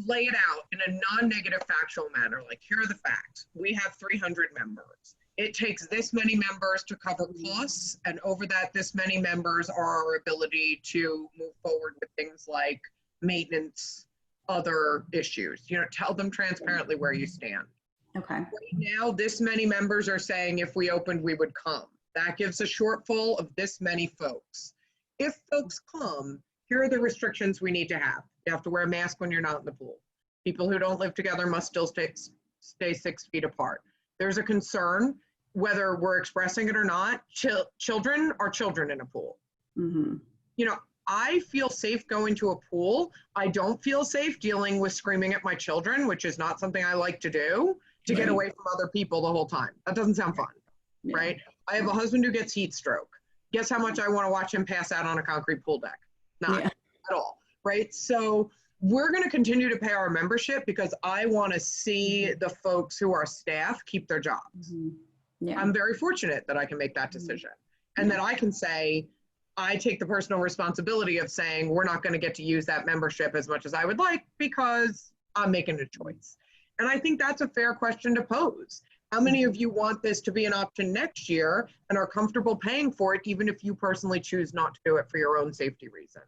Speaker 6: lay it out in a non-negative factual manner. Like, here are the facts. We have 300 members. It takes this many members to cover costs, and over that, this many members are our ability to move forward with things like maintenance, other issues. Tell them transparently where you stand.
Speaker 7: Okay.
Speaker 6: Right now, this many members are saying if we opened, we would come. That gives a shortfall of this many folks. If folks come, here are the restrictions we need to have. You have to wear a mask when you're not in the pool. People who don't live together must still stay 6 feet apart. There's a concern, whether we're expressing it or not, children are children in a pool. I feel safe going to a pool. I don't feel safe dealing with screaming at my children, which is not something I like to do, to get away from other people the whole time. That doesn't sound fun, right? I have a husband who gets heat stroke. Guess how much I want to watch him pass out on a concrete pool deck? Not at all, right? So we're going to continue to pay our membership because I want to see the folks who are staff keep their jobs. I'm very fortunate that I can make that decision, and that I can say, I take the personal responsibility of saying, we're not going to get to use that membership as much as I would like because I'm making a choice. And I think that's a fair question to pose. How many of you want this to be an option next year and are comfortable paying for it, even if you personally choose not to do it for your own safety reasons?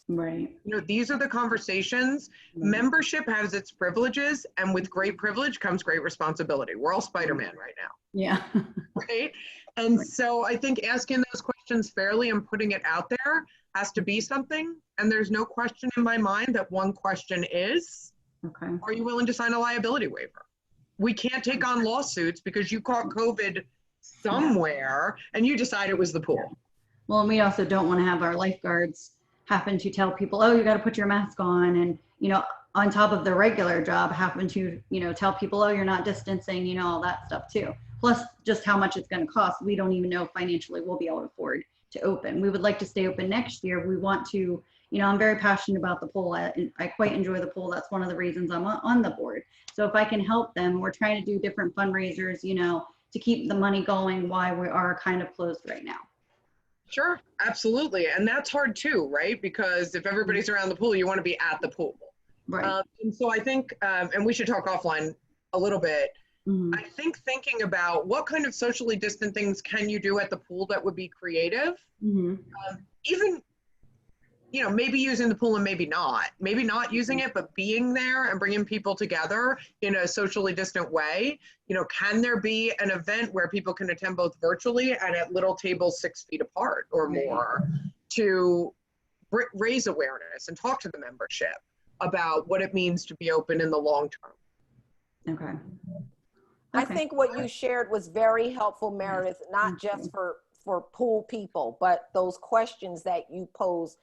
Speaker 7: Right.
Speaker 6: These are the conversations. Membership has its privileges, and with great privilege comes great responsibility. We're all Spider-Man right now.
Speaker 7: Yeah.
Speaker 6: Right? And so I think asking those questions fairly and putting it out there has to be something. And there's no question in my mind that one question is, are you willing to sign a liability waiver? We can't take on lawsuits because you caught COVID somewhere and you decide it was the pool.
Speaker 7: Well, and we also don't want to have our lifeguards happen to tell people, oh, you got to put your mask on. And, on top of the regular job, happen to, tell people, oh, you're not distancing, all that stuff too. Plus just how much it's going to cost. We don't even know if financially we'll be able to afford to open. We would like to stay open next year. We want to, I'm very passionate about the pool. I quite enjoy the pool. That's one of the reasons I'm on the board. So if I can help them, we're trying to do different fundraisers, to keep the money going while we are kind of closed right now.
Speaker 6: Sure, absolutely. And that's hard too, right? Because if everybody's around the pool, you want to be at the pool.
Speaker 7: Right.
Speaker 6: And so I think, and we should talk offline a little bit, I think thinking about what kind of socially distant things can you do at the pool that would be creative, even, maybe using the pool and maybe not using it, but being there and bringing people together in a socially distant way. Can there be an event where people can attend both virtually and at little tables 6 feet apart or more to raise awareness and talk to the membership about what it means to be open in the long term?
Speaker 2: I think what you shared was very helpful, Meredith, not just for for pool people, but those questions that you pose,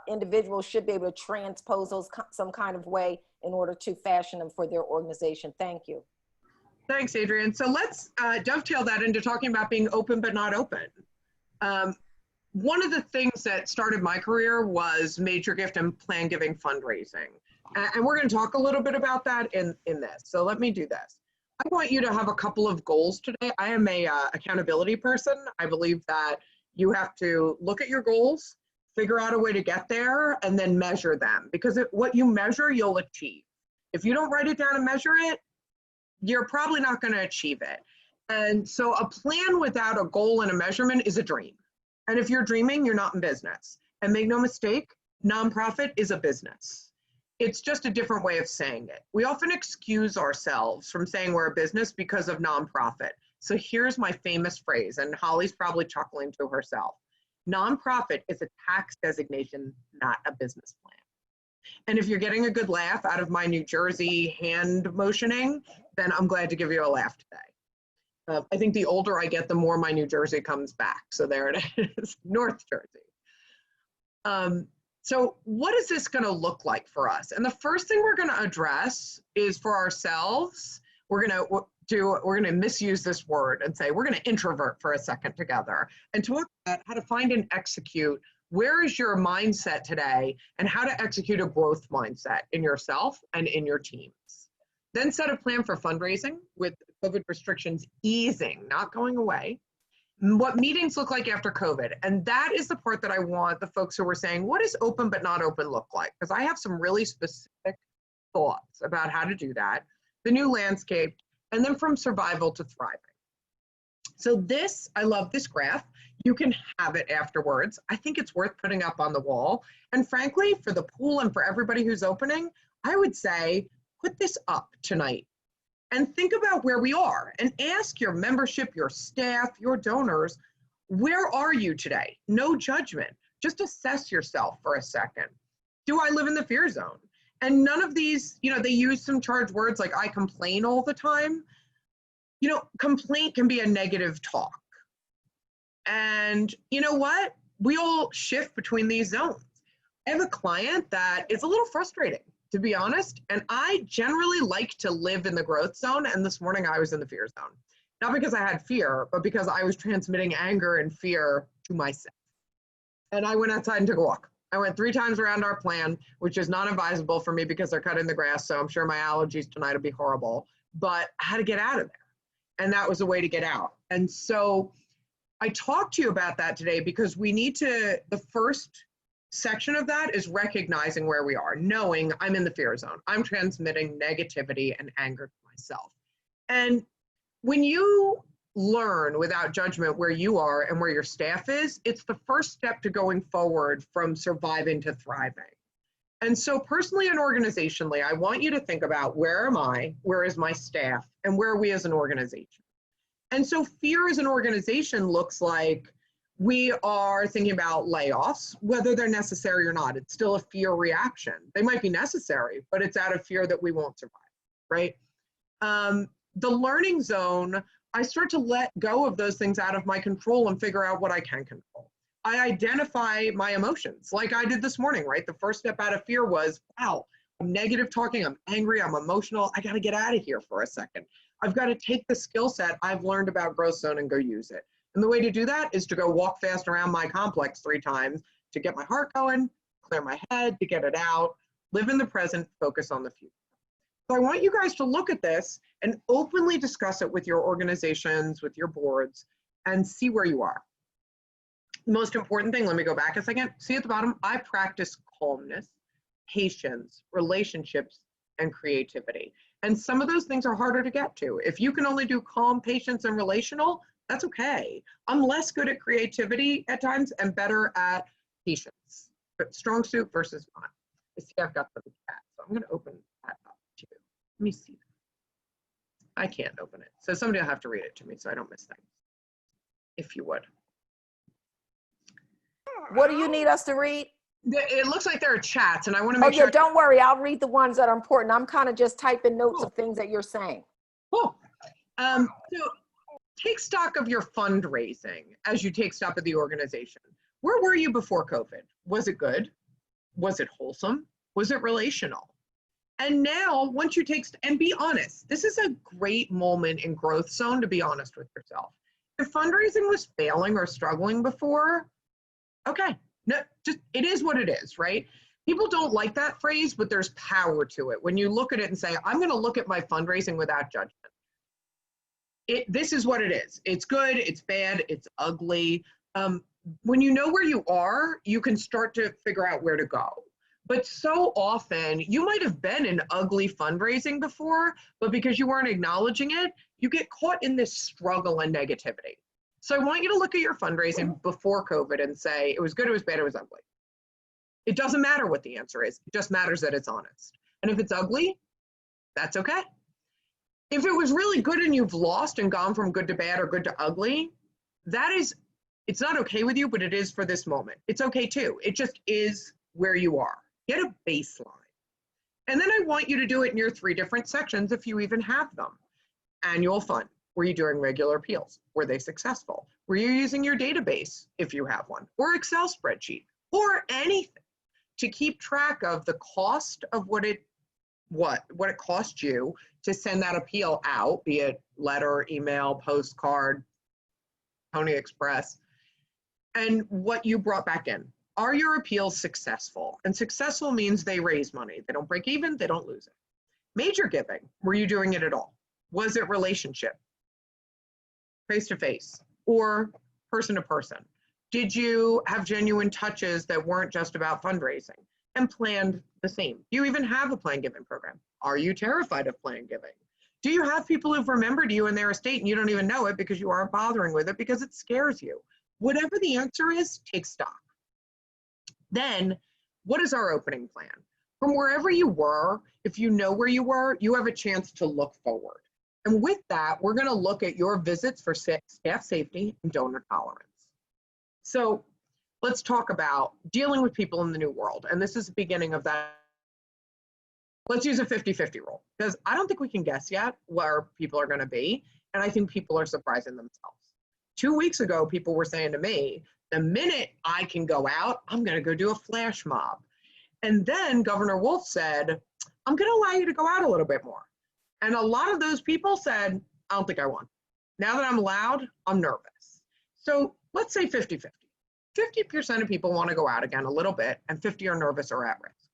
Speaker 2: individuals should be able to transpose those some kind of way in order to fashion them for their organization. Thank you.
Speaker 6: Thanks, Adrienne. So let's dovetail that into talking about being open but not open. One of the things that started my career was major gift and plan giving fundraising. And we're going to talk a little bit about that in this. So let me do this. I want you to have a couple of goals today. I am a accountability person. I believe that you have to look at your goals, figure out a way to get there, and then measure them. Because what you measure, you'll achieve. If you don't write it down and measure it, you're probably not going to achieve it. And so a plan without a goal and a measurement is a dream. And if you're dreaming, you're not in business. And make no mistake, nonprofit is a business. It's just a different way of saying it. We often excuse ourselves from saying we're a business because of nonprofit. So here's my famous phrase, and Holly's probably chuckling to herself. Nonprofit is a tax designation, not a business plan. And if you're getting a good laugh out of my New Jersey hand motioning, then I'm glad to give you a laugh today. I think the older I get, the more my New Jersey comes back. So there it is, North Jersey. So what is this going to look like for us? And the first thing we're going to address is for ourselves. We're going to misuse this word and say we're going to introvert for a second together and talk about how to find and execute. Where is your mindset today and how to execute a growth mindset in yourself and in your teams. Then set a plan for fundraising with COVID restrictions easing, not going away. What meetings look like after COVID. And that is the part that I want the folks who were saying, what does open but not open look like? Because I have some really specific thoughts about how to do that. The new landscape, and then from survival to thriving. So this, I love this graph. You can have it afterwards. I think it's worth putting up on the wall. And frankly, for the pool and for everybody who's opening, I would say, put this up tonight and think about where we are and ask your membership, your staff, your donors, where are you today? No judgment. Just assess yourself for a second. Do I live in the fear zone? And none of these, they use some charged words like I complain all the time. Complaint can be a negative talk. And you know what? We all shift between these zones. I have a client that is a little frustrating, to be honest. And I generally like to live in the growth zone. And this morning I was in the fear zone. Not because I had fear, but because I was transmitting anger and fear to myself. And I went outside and took a walk. I went 3 times around our plan, which is not advisable for me because they're cutting the grass. So I'm sure my allergies tonight will be horrible, but I had to get out of there. And that was a way to get out. And so I talked to you about that today because we need to, the first section of that is recognizing where we are, knowing I'm in the fear zone. I'm transmitting negativity and anger to myself. And when you learn without judgment where you are and where your staff is, it's the first step to going forward from surviving to thriving. And so personally and organizationally, I want you to think about where am I, where is my staff, and where are we as an organization? And so fear as an organization looks like we are thinking about layoffs, whether they're necessary or not. It's still a fear reaction. They might be necessary, but it's out of fear that we won't survive, right? The learning zone, I start to let go of those things out of my control and figure out what I can control. I identify my emotions like I did this morning, right? The first step out of fear was, wow, I'm negative talking, I'm angry, I'm emotional. I got to get out of here for a second. I've got to take the skill set I've learned about growth zone and go use it. And the way to do that is to go walk fast around my complex 3 times to get my heart going, clear my head, to get it out, live in the present, focus on the future. So I want you guys to look at this and openly discuss it with your organizations, with your boards, and see where you are. The most important thing, let me go back a second. See at the bottom, I practice calmness, patience, relationships, and creativity. And some of those things are harder to get to. If you can only do calm, patience, and relational, that's okay. I'm less good at creativity at times and better at patience. But strong suit versus not. I see I've got the chat, so I'm going to open that up too. Let me see. I can't open it. So somebody will have to read it to me so I don't miss things. If you would.
Speaker 2: What do you need us to read?
Speaker 6: It looks like there are chats, and I want to make
Speaker 2: sure.
Speaker 6: sure.
Speaker 2: Don't worry. I'll read the ones that are important. I'm kind of just typing notes of things that you're saying.
Speaker 6: Cool. So take stock of your fundraising as you take stock of the organization. Where were you before COVID? Was it good? Was it wholesome? Was it relational? And now, once you take, and be honest, this is a great moment in growth zone to be honest with yourself. If fundraising was failing or struggling before, okay, no, just, it is what it is, right? People don't like that phrase, but there's power to it. When you look at it and say, I'm gonna look at my fundraising without judgment. This is what it is. It's good, it's bad, it's ugly. When you know where you are, you can start to figure out where to go. But so often, you might have been in ugly fundraising before, but because you weren't acknowledging it, you get caught in this struggle and negativity. So I want you to look at your fundraising before COVID and say, it was good, it was bad, it was ugly. It doesn't matter what the answer is. It just matters that it's honest. And if it's ugly, that's okay. If it was really good and you've lost and gone from good to bad or good to ugly, it's not okay with you, but it is for this moment. It's okay too. It just is where you are. Get a baseline. And then I want you to do it in your 3 different sections if you even have them. Annual fund. Were you doing regular appeals? Were they successful? Were you using your database if you have one? Or Excel spreadsheet? Or anything to keep track of the cost of what it cost you to send that appeal out, be it letter, email, postcard, Pony Express, and what you brought back in. Are your appeals successful? And successful means they raise money. They don't break even, they don't lose it. Major giving, were you doing it at all? Was it relationship? Face-to-face or person-to-person? Did you have genuine touches that weren't just about fundraising? And planned the same. Do you even have a planned giving program? Are you terrified of planned giving? Do you have people who've remembered you in their estate and you don't even know it because you aren't bothering with it because it scares you? Whatever the answer is, take stock. Then, what is our opening plan? From wherever you were, if you know where you were, you have a chance to look forward. And with that, we're gonna look at your visits for staff safety and donor tolerance. So let's talk about dealing with people in the new world. And this is the beginning of that. Let's use a 50-50 rule because I don't think we can guess yet where people are gonna be. And I think people are surprising themselves. 2 weeks ago, people were saying to me, the minute I can go out, I'm gonna go do a flash mob. And then Governor Wolf said, I'm gonna allow you to go out a little bit more. And a lot of those people said, I don't think I want. Now that I'm allowed, I'm nervous. So let's say 50-50. 50% of people want to go out again a little bit and 50 are nervous or at risk.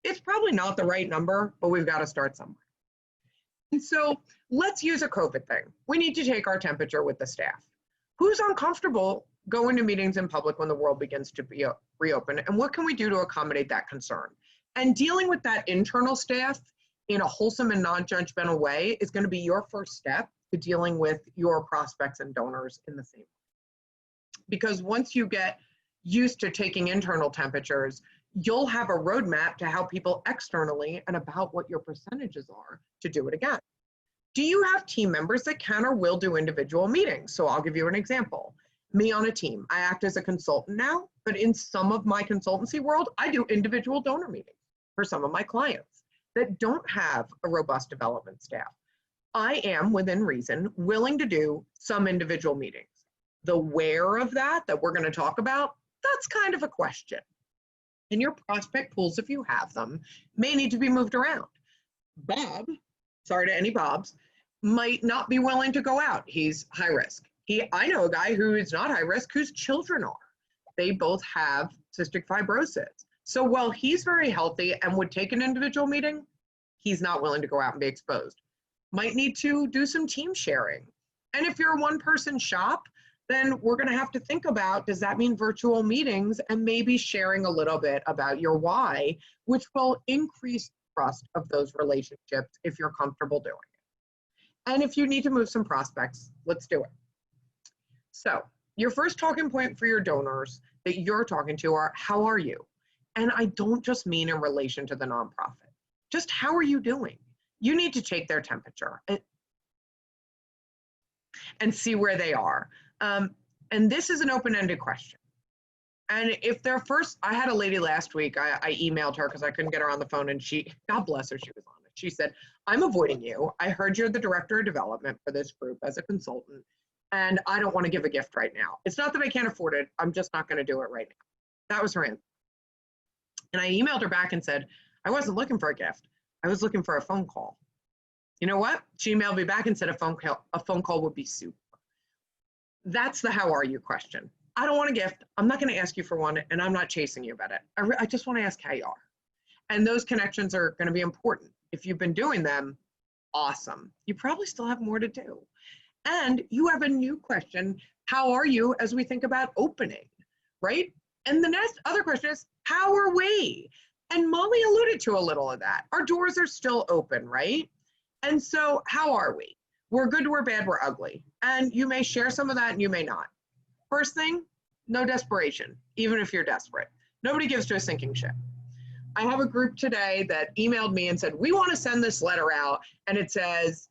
Speaker 6: It's probably not the right number, but we've got to start somewhere. And so let's use a COVID thing. We need to take our temperature with the staff. Who's uncomfortable going to meetings in public when the world begins to be reopen? And what can we do to accommodate that concern? And dealing with that internal staff in a wholesome and non-judgmental way is going to be your first step to dealing with your prospects and donors in the same way. Because once you get used to taking internal temperatures, you'll have a roadmap to how people externally and about what your percentages are to do it again. Do you have team members that can or will do individual meetings? So I'll give you an example. Me on a team, I act as a consultant now, but in some of my consultancy world, I do individual donor meetings for some of my clients that don't have a robust development staff. I am, within reason, willing to do some individual meetings. The where of that we're going to talk about, that's kind of a question. And your prospect pools, if you have them, may need to be moved around. Bob, sorry to any Bobs, might not be willing to go out. He's high risk. I know a guy who is not high risk whose children are. They both have cystic fibrosis. So while he's very healthy and would take an individual meeting, he's not willing to go out and be exposed. Might need to do some team sharing. And if you're a one-person shop, then we're going to have to think about, does that mean virtual meetings and maybe sharing a little bit about your why, which will increase trust of those relationships if you're comfortable doing it. And if you need to move some prospects, let's do it. So your first talking point for your donors that you're talking to are, how are you? And I don't just mean in relation to the nonprofit. Just how are you doing? You need to take their temperature and see where they are. And this is an open-ended question. And if they're first, I had a lady last week, I emailed her because I couldn't get her on the phone and she, God bless her, she was on it. She said, I'm avoiding you. I heard you're the director of development for this group as a consultant. and I don't want to give a gift right now. It's not that I can't afford it. I'm just not going to do it right now. That was her answer. And I emailed her back and said, I wasn't looking for a gift. I was looking for a phone call. You know what? She emailed me back and said a phone call would be super. That's the how are you question. I don't want a gift. I'm not going to ask you for one, and I'm not chasing you about it. I just want to ask how you are. And those connections are going to be important. If you've been doing them, awesome. You probably still have more to do. And you have a new question. How are you as we think about opening, right? And the next other question is, how are we? And Molly alluded to a little of that. Our doors are still open, right? And so how are we? We're good, we're bad, we're ugly. And you may share some of that and you may not. First thing, no desperation, even if you're desperate. Nobody gives to a sinking ship. I have a group today that emailed me and said, we want to send this letter out. And it says,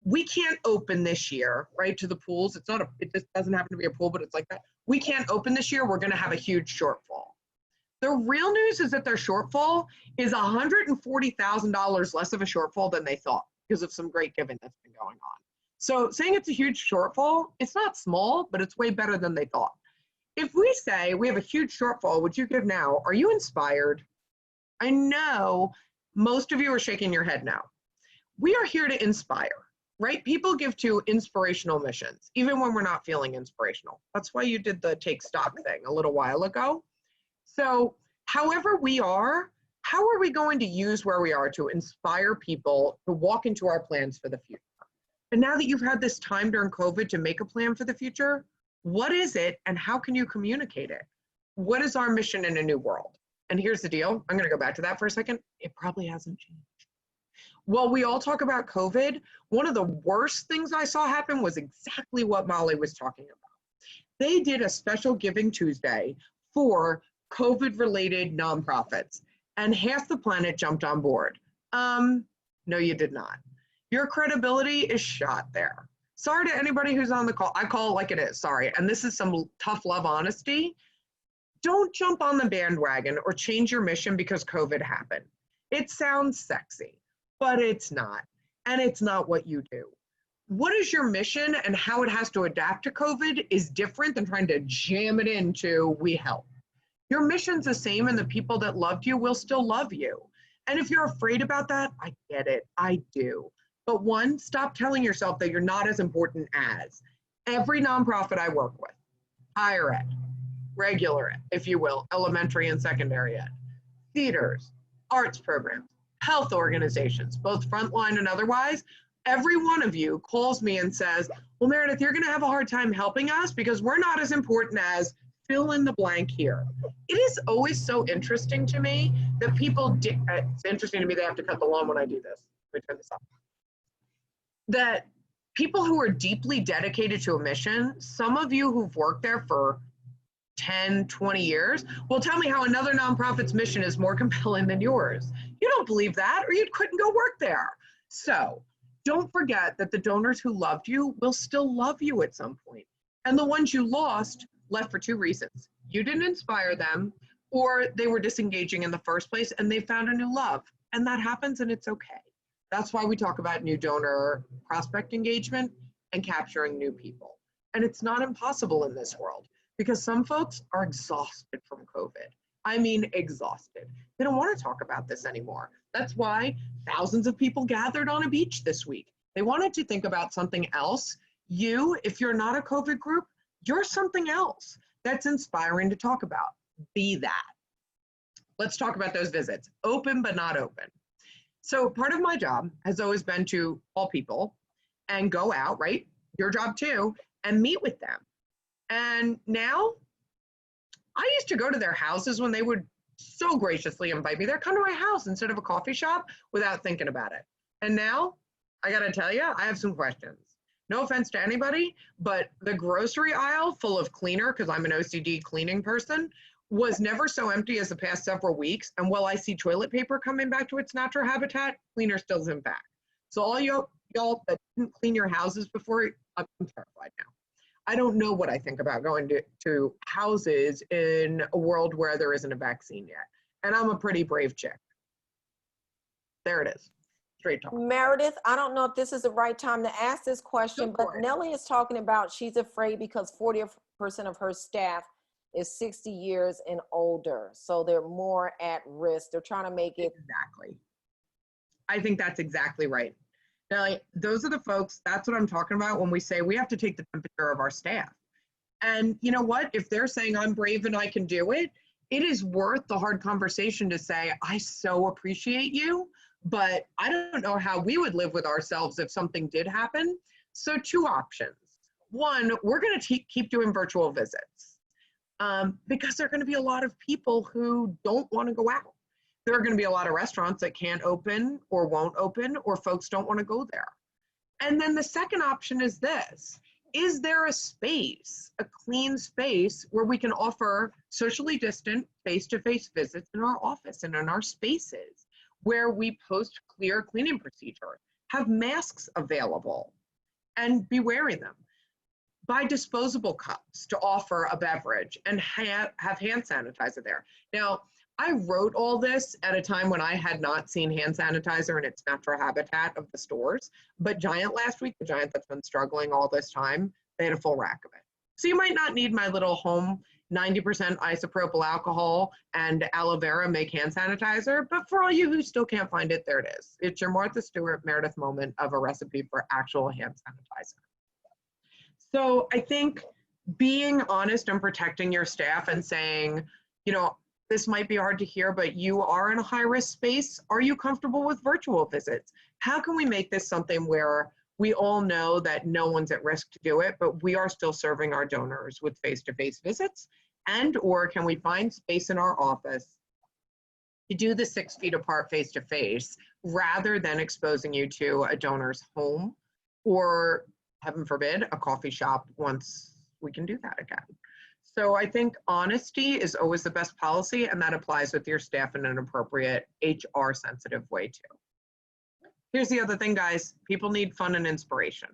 Speaker 6: we can't open this year, right, to the pools. It just doesn't happen to be a pool, but it's like that. We can't open this year. We're going to have a huge shortfall. The real news is that their shortfall is $140,000 less of a shortfall than they thought because of some great giving that's been going on. So saying it's a huge shortfall, it's not small, but it's way better than they thought. If we say we have a huge shortfall, would you give now? Are you inspired? I know most of you are shaking your head now. We are here to inspire, right? People give to inspirational missions, even when we're not feeling inspirational. That's why you did the take stock thing a little while ago. So however we are, how are we going to use where we are to inspire people to walk into our plans for the future? And now that you've had this time during COVID to make a plan for the future, what is it and how can you communicate it? What is our mission in a new world? And here's the deal. I'm going to go back to that for a second. It probably hasn't changed. While we all talk about COVID, one of the worst things I saw happen was exactly what Molly was talking about. They did a special Giving Tuesday for COVID-related nonprofits, and half the planet jumped on board. No, you did not. Your credibility is shot there. Sorry to anybody who's on the call. I call it like it is, sorry. And this is some tough love honesty. Don't jump on the bandwagon or change your mission because COVID happened. It sounds sexy, but it's not. And it's not what you do. What is your mission and how it has to adapt to COVID is different than trying to jam it into we help. Your mission's the same and the people that loved you will still love you. And if you're afraid about that, I get it, I do. But one, stop telling yourself that you're not as important as. Every nonprofit I work with, higher ed, regular ed, if you will, elementary and secondary ed, theaters, arts programs, health organizations, both frontline and otherwise, every one of you calls me and says, well, Meredith, you're gonna have a hard time helping us because we're not as important as fill in the blank here. It is always so interesting to me that people, it's interesting to me they have to cut the lawn when I do this. Let me turn this off. That people who are deeply dedicated to a mission, some of you who've worked there for 10, 20 years, will tell me how another nonprofit's mission is more compelling than yours. You don't believe that or you couldn't go work there. So don't forget that the donors who loved you will still love you at some point. And the ones you lost left for two reasons. You didn't inspire them or they were disengaging in the first place and they found a new love. And that happens and it's okay. That's why we talk about new donor prospect engagement and capturing new people. And it's not impossible in this world because some folks are exhausted from COVID. I mean, exhausted. They don't want to talk about this anymore. That's why thousands of people gathered on a beach this week. They wanted to think about something else. You, if you're not a COVID group, you're something else that's inspiring to talk about. Be that. Let's talk about those visits. Open but not open. So part of my job has always been to call people and go out, right? Your job too, and meet with them. And now I used to go to their houses when they would so graciously invite me. They're come to my house instead of a coffee shop without thinking about it. And now I got to tell you, I have some questions. No offense to anybody, but the grocery aisle full of cleaner, because I'm an OCD cleaning person, was never so empty as the past several weeks. And while I see toilet paper coming back to its natural habitat, cleaner still isn't back. So all y'all that didn't clean your houses before, I'm terrified now. I don't know what I think about going to houses in a world where there isn't a vaccine yet. And I'm a pretty brave chick. There it is. straight talk.
Speaker 2: Meredith, I don't know if this is the right time to ask this question,
Speaker 6: Go
Speaker 2: but
Speaker 6: for it.
Speaker 2: Nellie is talking about she's afraid because 40% of her staff is 60 years and older. So they're more at risk. They're trying to make it.
Speaker 6: Exactly. I think that's exactly right. Now, those are the folks, that's what I'm talking about when we say we have to take the temperature of our staff. And you know what? If they're saying I'm brave and I can do it, it is worth the hard conversation to say, I so appreciate you, but I don't know how we would live with ourselves if something did happen. So 2 options. One, we're going to keep doing virtual visits because there are going to be a lot of people who don't want to go out. There are going to be a lot of restaurants that can't open or won't open, or folks don't want to go there. And then the second option is this. Is there a space, a clean space, where we can offer socially distant face-to-face visits in our office and in our spaces, where we post clear cleaning procedure, have masks available, and be wearing them, buy disposable cups to offer a beverage, and have hand sanitizer there. Now, I wrote all this at a time when I had not seen hand sanitizer in its natural habitat of the stores, but Giant last week, the Giant that's been struggling all this time, they had a full rack of it. So you might not need my little home 90% isopropyl alcohol and aloe vera make hand sanitizer, but for all you who still can't find it, there it is. It's your Martha Stewart Meredith moment of a recipe for actual hand sanitizer. So I think being honest and protecting your staff and saying, you know, this might be hard to hear, but you are in a high-risk space. Are you comfortable with virtual visits? How can we make this something where we all know that no one's at risk to do it, but we are still serving our donors with face-to-face visits? And or can we find space in our office to do the 6 feet apart face-to-face rather than exposing you to a donor's home or, heaven forbid, a coffee shop once we can do that again? So I think honesty is always the best policy, and that applies with your staff in an appropriate HR sensitive way too. Here's the other thing, guys. People need fun and inspiration.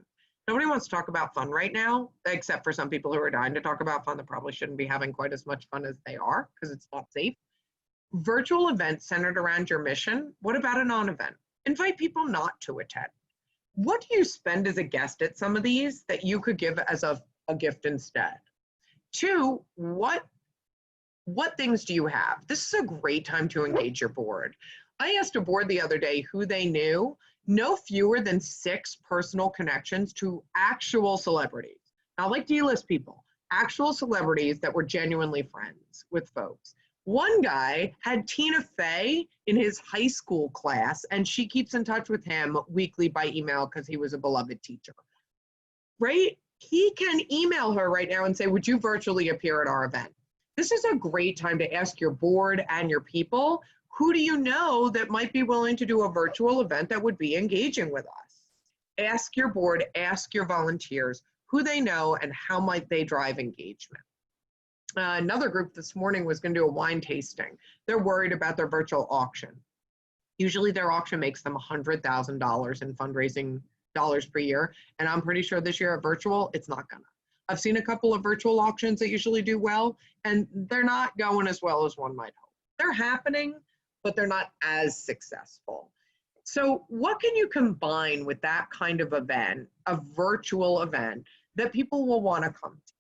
Speaker 6: Nobody wants to talk about fun right now, except for some people who are dying to talk about fun that probably shouldn't be having quite as much fun as they are because it's not safe. Virtual events centered around your mission. What about a non-event? Invite people not to attend. What do you spend as a guest at some of these that you could give as a gift instead? 2, what things do you have? This is a great time to engage your board. I asked a board the other day who they knew. No fewer than 6 personal connections to actual celebrities. Not like D-list people, actual celebrities that were genuinely friends with folks. One guy had Tina Fey in his high school class, and she keeps in touch with him weekly by email because he was a beloved teacher, right? He can email her right now and say, would you virtually appear at our event? This is a great time to ask your board and your people, who do you know that might be willing to do a virtual event that would be engaging with us? Ask your board, ask your volunteers who they know and how might they drive engagement. Another group this morning was going to do a wine tasting. They're worried about their virtual auction. Usually their auction makes them $100,000 in fundraising dollars per year. And I'm pretty sure this year at virtual, it's not gonna. I've seen a couple of virtual auctions that usually do well, and they're not going as well as one might hope. They're happening, but they're not as successful. So what can you combine with that kind of event, a virtual event that people will wanna come to?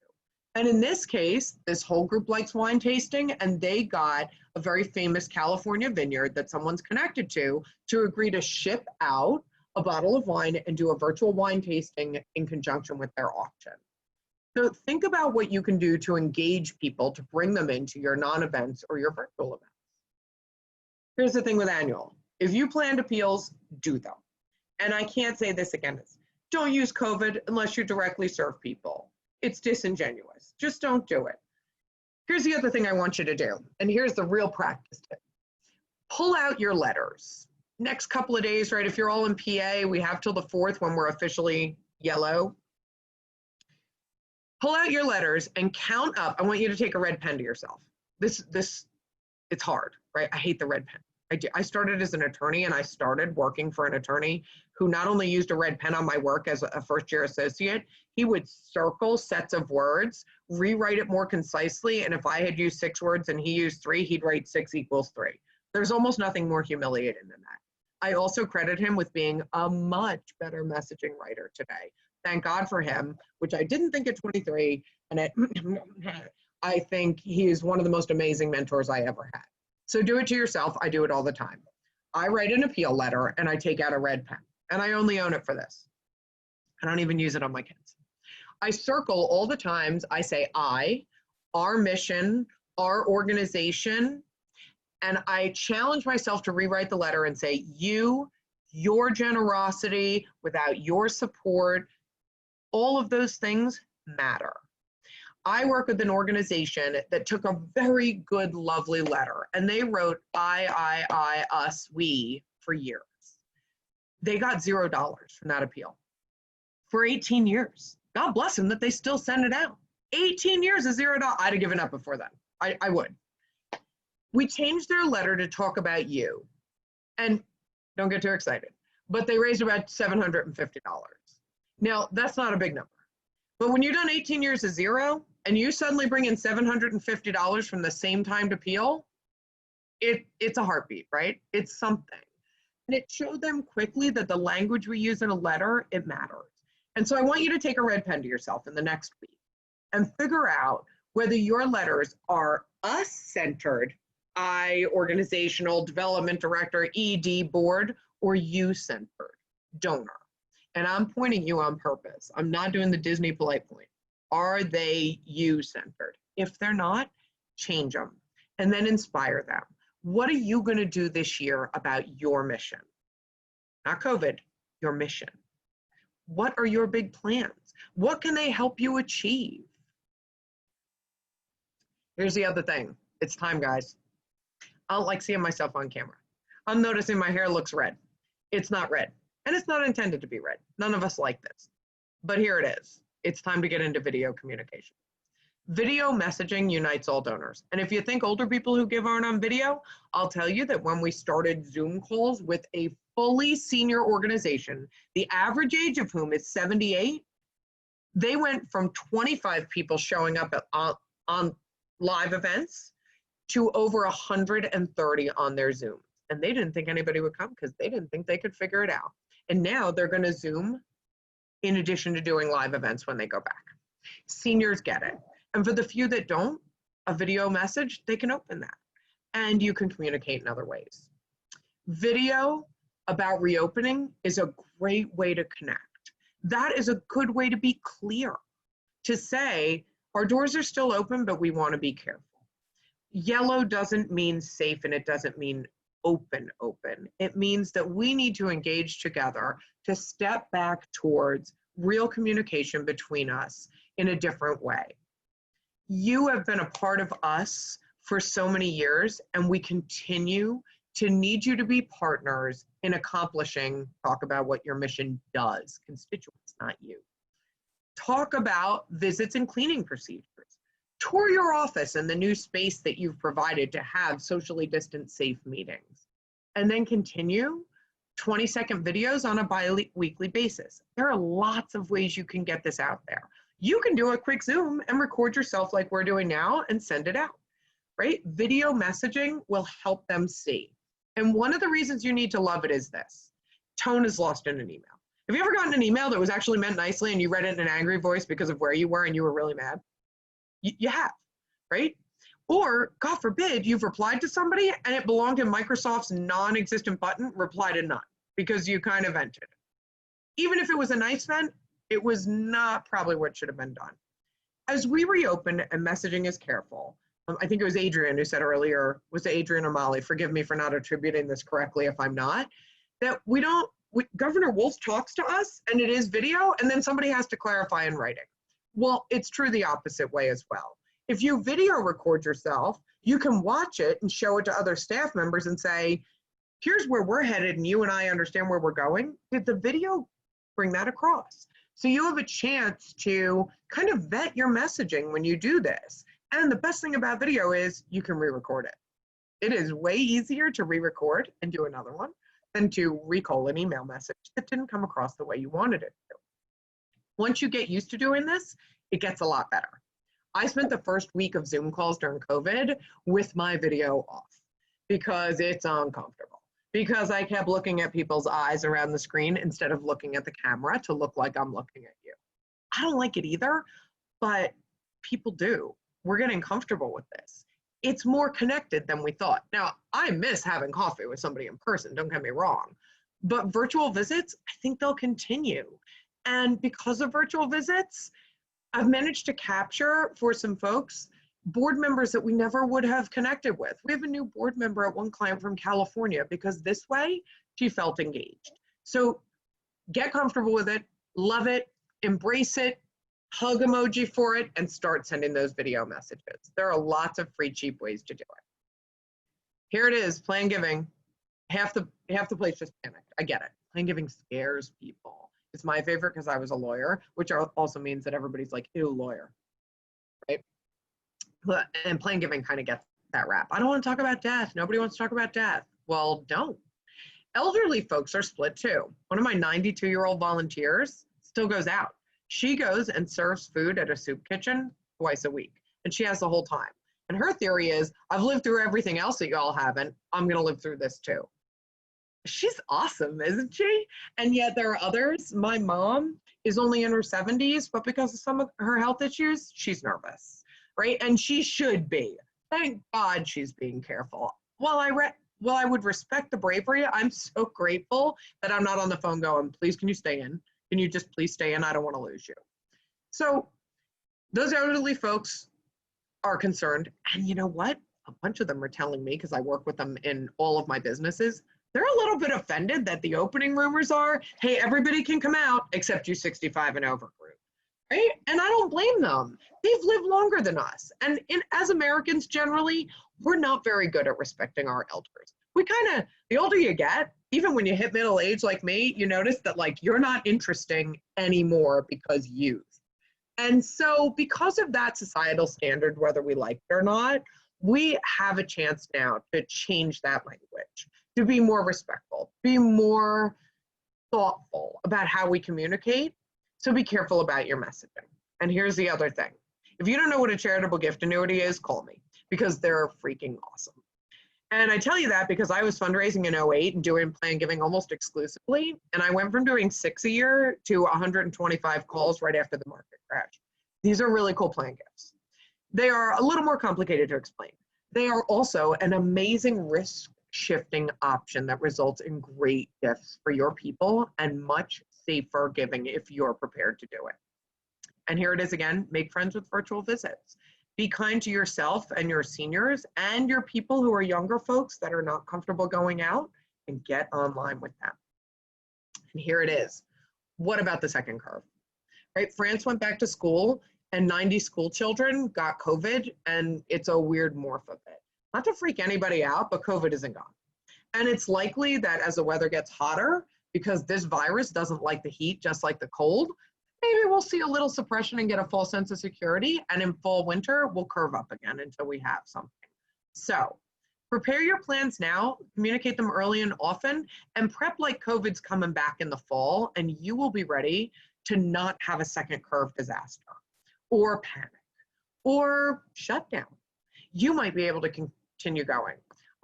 Speaker 6: And in this case, this whole group likes wine tasting, and they got a very famous California vineyard that someone's connected to agree to ship out a bottle of wine and do a virtual wine tasting in conjunction with their auction. So think about what you can do to engage people to bring them into your non-events or your virtual events. Here's the thing with annual. If you planned appeals, do them. And I can't say this again, don't use COVID unless you directly serve people. It's disingenuous. Just don't do it. Here's the other thing I want you to do, and here's the real practice tip. Pull out your letters. Next couple of days, right? If you're all in PA, we have till the 4th when we're officially yellow. Pull out your letters and count up. I want you to take a red pen to yourself. It's hard, right? I hate the red pen. I started as an attorney, and I started working for an attorney who not only used a red pen on my work as a first-year associate, he would circle sets of words, rewrite it more concisely, and if I had used 6 words and he used 3, he'd write 6 equals 3. There's almost nothing more humiliating than that. I also credit him with being a much better messaging writer today. Thank God for him, which I didn't think at 23. And I think he is one of the most amazing mentors I ever had. So do it to yourself. I do it all the time. I write an appeal letter and I take out a red pen, and I only own it for this. I don't even use it on my kids. I circle all the times I say our mission, our organization, and I challenge myself to rewrite the letter and say, your generosity, without your support, all of those things matter. I work with an organization that took a very good, lovely letter, and they wrote I, us, we for years. They got $0 from that appeal for 18 years. God bless them that they still send it out. 18 years is $0. I'd have given up before then. I would. We changed their letter to talk about you. And don't get too excited, but they raised about $750. Now, that's not a big number. But when you've done 18 years of $0 and you suddenly bring in $750 from the same timed appeal, it's a heartbeat, right? It's something. And it showed them quickly that the language we use in a letter, it matters. And so I want you to take a red pen to yourself in the next week and figure out whether your letters are us-centered, I, organizational, development director, ED, board, or you-centered, donor. And I'm pointing you on purpose. I'm not doing the Disney polite point. Are they you-centered? If they're not, change them and then inspire them. What are you going to do this year about your mission? Not COVID, your mission. What are your big plans? What can they help you achieve? Here's the other thing. It's time, guys. I don't like seeing myself on camera. I'm noticing my hair looks red. It's not red. And it's not intended to be red. None of us like this. But here it is. It's time to get into video communication. Video messaging unites all donors. And if you think older people who give aren't on video, I'll tell you that when we started Zoom calls with a fully senior organization, the average age of whom is 78, they went from 25 people showing up on live events to over 130 on their Zooms. And they didn't think anybody would come because they didn't think they could figure it out. And now they're going to Zoom in addition to doing live events when they go back. Seniors get it. And for the few that don't, a video message, they can open that. And you can communicate in other ways. Video about reopening is a great way to connect. That is a good way to be clear, to say, our doors are still open, but we want to be careful. Yellow doesn't mean safe, and it doesn't mean open. It means that we need to engage together to step back towards real communication between us in a different way. You have been a part of us for so many years, and we continue to need you to be partners in accomplishing, talk about what your mission does, constituents, not you. Talk about visits and cleaning procedures. Tour your office and the new space that you've provided to have socially distant, safe meetings. And then continue 20-second videos on a bi-weekly basis. There are lots of ways you can get this out there. You can do a quick Zoom and record yourself like we're doing now and send it out, right? Video messaging will help them see. And one of the reasons you need to love it is this: tone is lost in an email. Have you ever gotten an email that was actually meant nicely and you read it in an angry voice because of where you were and you were really mad? You have, right? Or, God forbid, you've replied to somebody and it belonged in Microsoft's non-existent button, reply to none, because you kind of vented. Even if it was a nice vent, it was not probably what should have been done. As we reopen and messaging is careful, I think it was Adrian who said earlier, was it Adrian or Molly? Forgive me for not attributing this correctly if I'm not, that Governor Wolf talks to us and it is video, and then somebody has to clarify in writing. Well, it's true the opposite way as well. If you video record yourself, you can watch it and show it to other staff members and say, here's where we're headed and you and I understand where we're going. Did the video bring that across? So you have a chance to kind of vet your messaging when you do this. And the best thing about video is you can re-record it. It is way easier to re-record and do another one than to recall an email message that didn't come across the way you wanted it to. Once you get used to doing this, it gets a lot better. I spent the first week of Zoom calls during COVID with my video off because it's uncomfortable. because I kept looking at people's eyes around the screen instead of looking at the camera to look like I'm looking at you. I don't like it either, but people do. We're getting comfortable with this. It's more connected than we thought. Now, I miss having coffee with somebody in person, don't get me wrong, but virtual visits, I think they'll continue. And because of virtual visits, I've managed to capture for some folks board members that we never would have connected with. We have a new board member at one client from California because this way she felt engaged. So get comfortable with it, love it, embrace it, hug emoji for it, and start sending those video messages. There are lots of free, cheap ways to do it. Here it is, Plan Giving. Half the place just panicked. I get it. Plan Giving scares people. It's my favorite because I was a lawyer, which also means that everybody's like, ew, lawyer, right? And Plan Giving kind of gets that rap. I don't want to talk about death. Nobody wants to talk about death. Well, don't. Elderly folks are split too. One of my 92-year-old volunteers still goes out. She goes and serves food at a soup kitchen twice a week, and she has the whole time. And her theory is, I've lived through everything else that y'all haven't. I'm going to live through this too. She's awesome, isn't she? And yet there are others. My mom is only in her 70s, but because of some of her health issues, she's nervous, right? And she should be. Thank God she's being careful. While I would respect the bravery, I'm so grateful that I'm not on the phone going, please, can you stay in? Can you just please stay in? I don't want to lose you. So those elderly folks are concerned. And you know what? A bunch of them are telling me, because I work with them in all of my businesses, they're a little bit offended that the opening rumors are, hey, everybody can come out except you 65 and over group, right? And I don't blame them. They've lived longer than us. And as Americans generally, we're not very good at respecting our elders. The older you get, even when you hit middle age like me, you notice that like you're not interesting anymore because youth. And so because of that societal standard, whether we like it or not, we have a chance now to change that language, to be more respectful, be more thoughtful about how we communicate. So be careful about your messaging. And here's the other thing. If you don't know what a charitable gift annuity is, call me, because they're freaking awesome. And I tell you that because I was fundraising in 2008 and doing Plan Giving almost exclusively. And I went from doing 6 a year to 125 calls right after the market crash. These are really cool plan gifts. They are a little more complicated to explain. They are also an amazing risk shifting option that results in great gifts for your people and much safer giving if you're prepared to do it. And here it is again, make friends with virtual visits. Be kind to yourself and your seniors and your people who are younger folks that are not comfortable going out, and get online with them. And here it is. What about the second curve? Right? France went back to school and 90 school children got COVID, and it's a weird morph of it. Not to freak anybody out, but COVID isn't gone. And it's likely that as the weather gets hotter, because this virus doesn't like the heat just like the cold, maybe we'll see a little suppression and get a false sense of security. And in fall, winter, we'll curve up again until we have something. So prepare your plans now, communicate them early and often, and prep like COVID's coming back in the fall, and you will be ready to not have a second curve disaster or panic or shutdown. You might be able to continue going.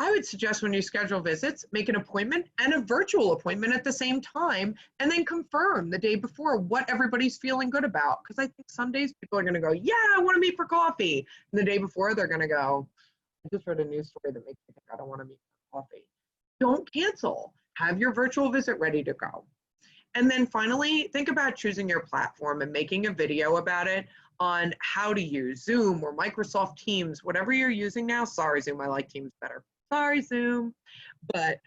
Speaker 6: I would suggest when you schedule visits, make an appointment and a virtual appointment at the same time, and then confirm the day before what everybody's feeling good about. Because I think some days people are going to go, yeah, I want to meet for coffee. And the day before, they're going to go, I just read a news story that makes me think I don't want to meet for coffee. Don't cancel. Have your virtual visit ready to go. And then finally, think about choosing your platform and making a video about it on how to use Zoom or Microsoft Teams, whatever you're using now. Sorry, Zoom, I like Teams better. Sorry, Zoom. But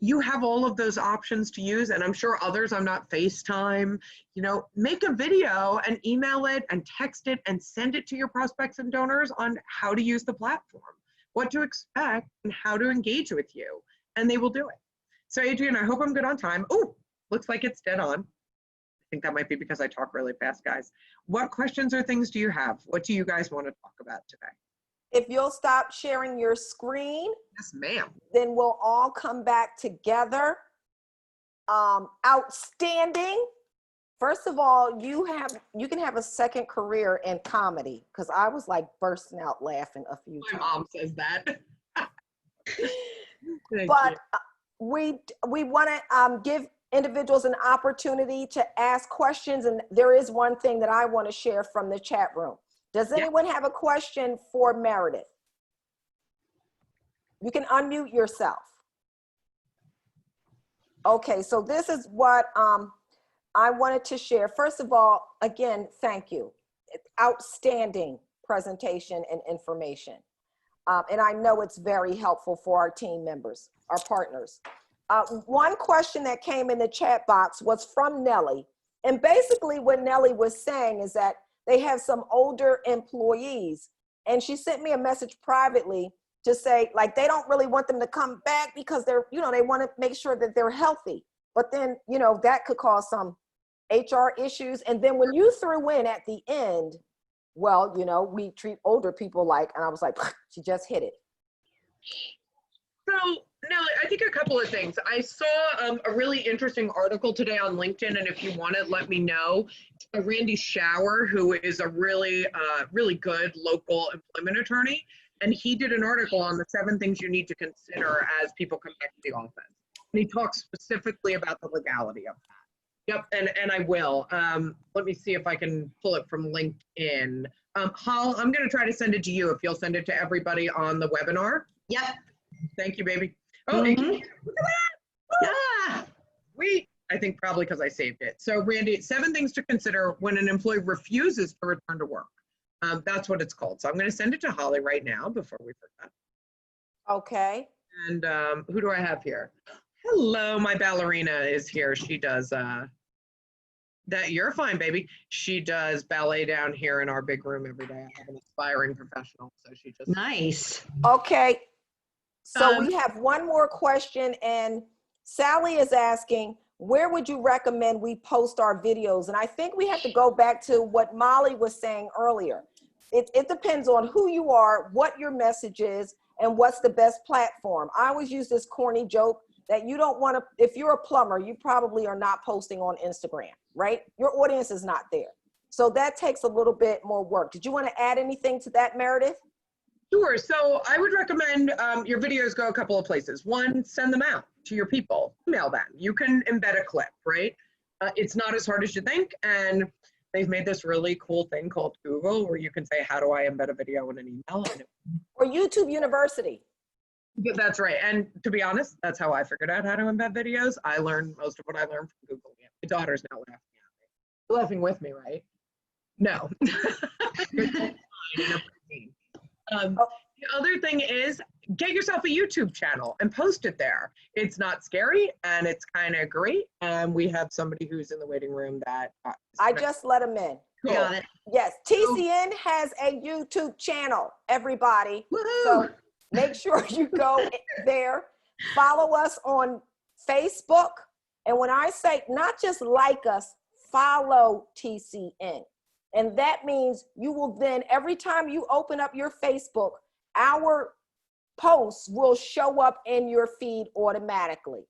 Speaker 6: you have all of those options to use, and I'm sure others, I'm not FaceTime, make a video and email it and text it and send it to your prospects and donors on how to use the platform, what to expect, and how to engage with you, and they will do it. So Adrienne, I hope I'm good on time. Oh, looks like it's dead on. I think that might be because I talk really fast, guys. What questions or things do you have? What do you guys want to talk about today?
Speaker 2: If you'll stop sharing your screen.
Speaker 6: Yes, ma'am.
Speaker 2: Then we'll all come back together. Outstanding. First of all, you can have a second career in comedy, because I was like bursting out laughing a few times.
Speaker 6: My mom says that.
Speaker 2: But we want to give individuals an opportunity to ask questions, and there is one thing that I want to share from the chat room. Does anyone have a question for Meredith? You can unmute yourself. Okay, so this is what I wanted to share. First of all, again, thank you. Outstanding presentation and information. And I know it's very helpful for our team members, our partners. One question that came in the chat box was from Nellie. And basically what Nellie was saying is that they have some older employees. And she sent me a message privately to say, like, they don't really want them to come back because they're, you know, they want to make sure that they're healthy. But then, you know, that could cause some HR issues. And then when you threw in at the end, well, you know, we treat older people like, and I was like, she just hit it.
Speaker 6: So, Nellie, I think a couple of things. I saw a really interesting article today on LinkedIn, and if you want it, let me know. Randy Shower, who is a really, really good local employment attorney, and he did an article on the 7 things you need to consider as people come back to the office. And he talks specifically about the legality of that. Yep, and I will. Let me see if I can pull it from LinkedIn. Hal, I'm going to try to send it to you if you'll send it to everybody on the webinar.
Speaker 4: Yep.
Speaker 6: Thank you, baby. Oh, look at that. Yeah. Sweet. I think probably because I saved it. So, Randy, 7 things to consider when an employee refuses to return to work. That's what it's called. So I'm going to send it to Holly right now before we forget.
Speaker 2: Okay.
Speaker 6: And who do I have here? Hello, my ballerina is here. She does that. You're fine, baby. She does ballet down here in our big room every day. I have an aspiring professional, so she just
Speaker 4: Nice.
Speaker 2: Okay. So we have one more question, and Sally is asking, where would you recommend we post our videos? And I think we have to go back to what Molly was saying earlier. It depends on who you are, what your message is, and what's the best platform. I always use this corny joke that you don't want to, if you're a plumber, you probably are not posting on Instagram, right? Your audience is not there. So that takes a little bit more work. Did you want to add anything to that, Meredith?
Speaker 6: Sure. So I would recommend your videos go a couple of places. One, send them out to your people. Email them. You can embed a clip, right? It's not as hard as you think. And they've made this really cool thing called Google where you can say, how do I embed a video in an email?
Speaker 2: Or YouTube University.
Speaker 6: Yeah, that's right. And to be honest, that's how I figured out how to embed videos. I learned most of what I learned from Google. My daughter's now laughing at me. You're laughing with me, right? No. The other thing is get yourself a YouTube channel and post it there. It's not scary and it's kind of great. And we have somebody who's in the waiting room that
Speaker 2: I just let him in.
Speaker 6: Cool.
Speaker 4: Got it.
Speaker 2: Yes, TCN has a YouTube channel, everybody.
Speaker 4: Woohoo!
Speaker 2: So make sure you go there. Follow us on Facebook. And when I say not just like us, follow TCN. And that means you will then, every time you open up your Facebook, our posts will show up in your feed automatically.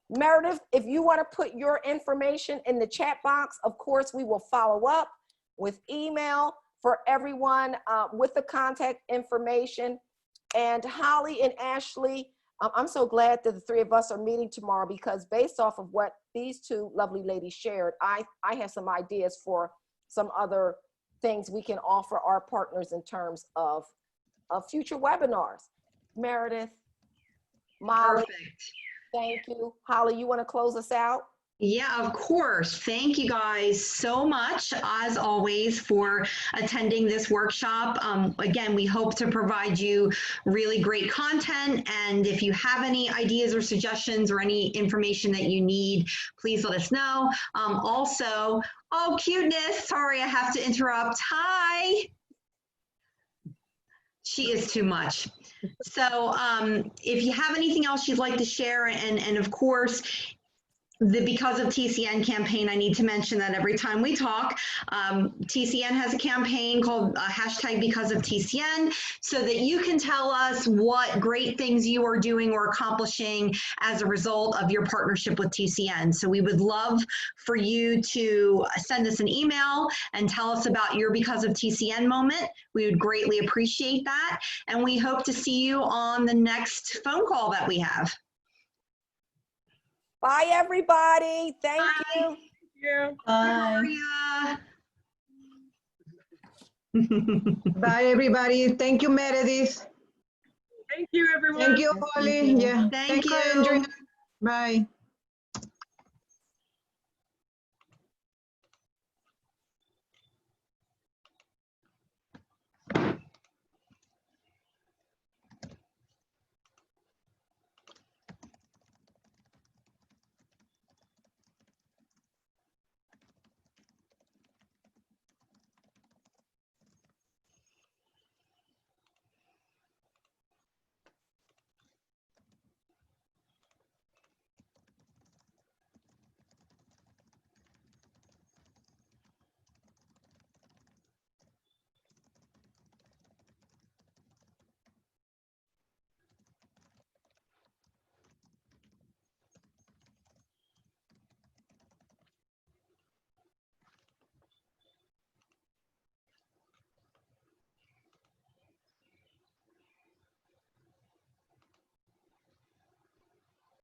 Speaker 2: Meredith, if you want to put your information in the chat box, of course, we will follow up with email for everyone with the contact information. And Holly and Ashley, I'm so glad that the 3 of us are meeting tomorrow because based off of what these 2 lovely ladies shared, I have some ideas for some other things we can offer our partners in terms of future webinars. Meredith, Molly,
Speaker 4: Perfect.
Speaker 2: thank you. Holly, you want to close us out?
Speaker 4: Yeah, of course. Thank you guys so much, as always, for attending this workshop. Again, we hope to provide you really great content. And if you have any ideas or suggestions or any information that you need, please let us know. Also, oh, cuteness. Sorry, I have to interrupt. Hi. She is too much. So if you have anything else you'd like to share, and of course, the Because of TCN campaign, I need to mention that every time we talk. TCN has a campaign called hashtag Because of TCN, so that you can tell us what great things you are doing or accomplishing as a result of your partnership with TCN. So we would love for you to send us an email and tell us about your Because of TCN moment. We would greatly appreciate that. And we hope to see you on the next phone call that we have.
Speaker 2: Bye, everybody. Thank you.
Speaker 6: Yeah.
Speaker 7: Bye.
Speaker 4: Maria.
Speaker 8: Bye, everybody. Thank you, Meredith.
Speaker 6: Thank you, everyone.
Speaker 8: Thank you, Holly. Yeah.
Speaker 4: Thank
Speaker 8: Thank you,
Speaker 4: you.
Speaker 8: Andrea. Bye.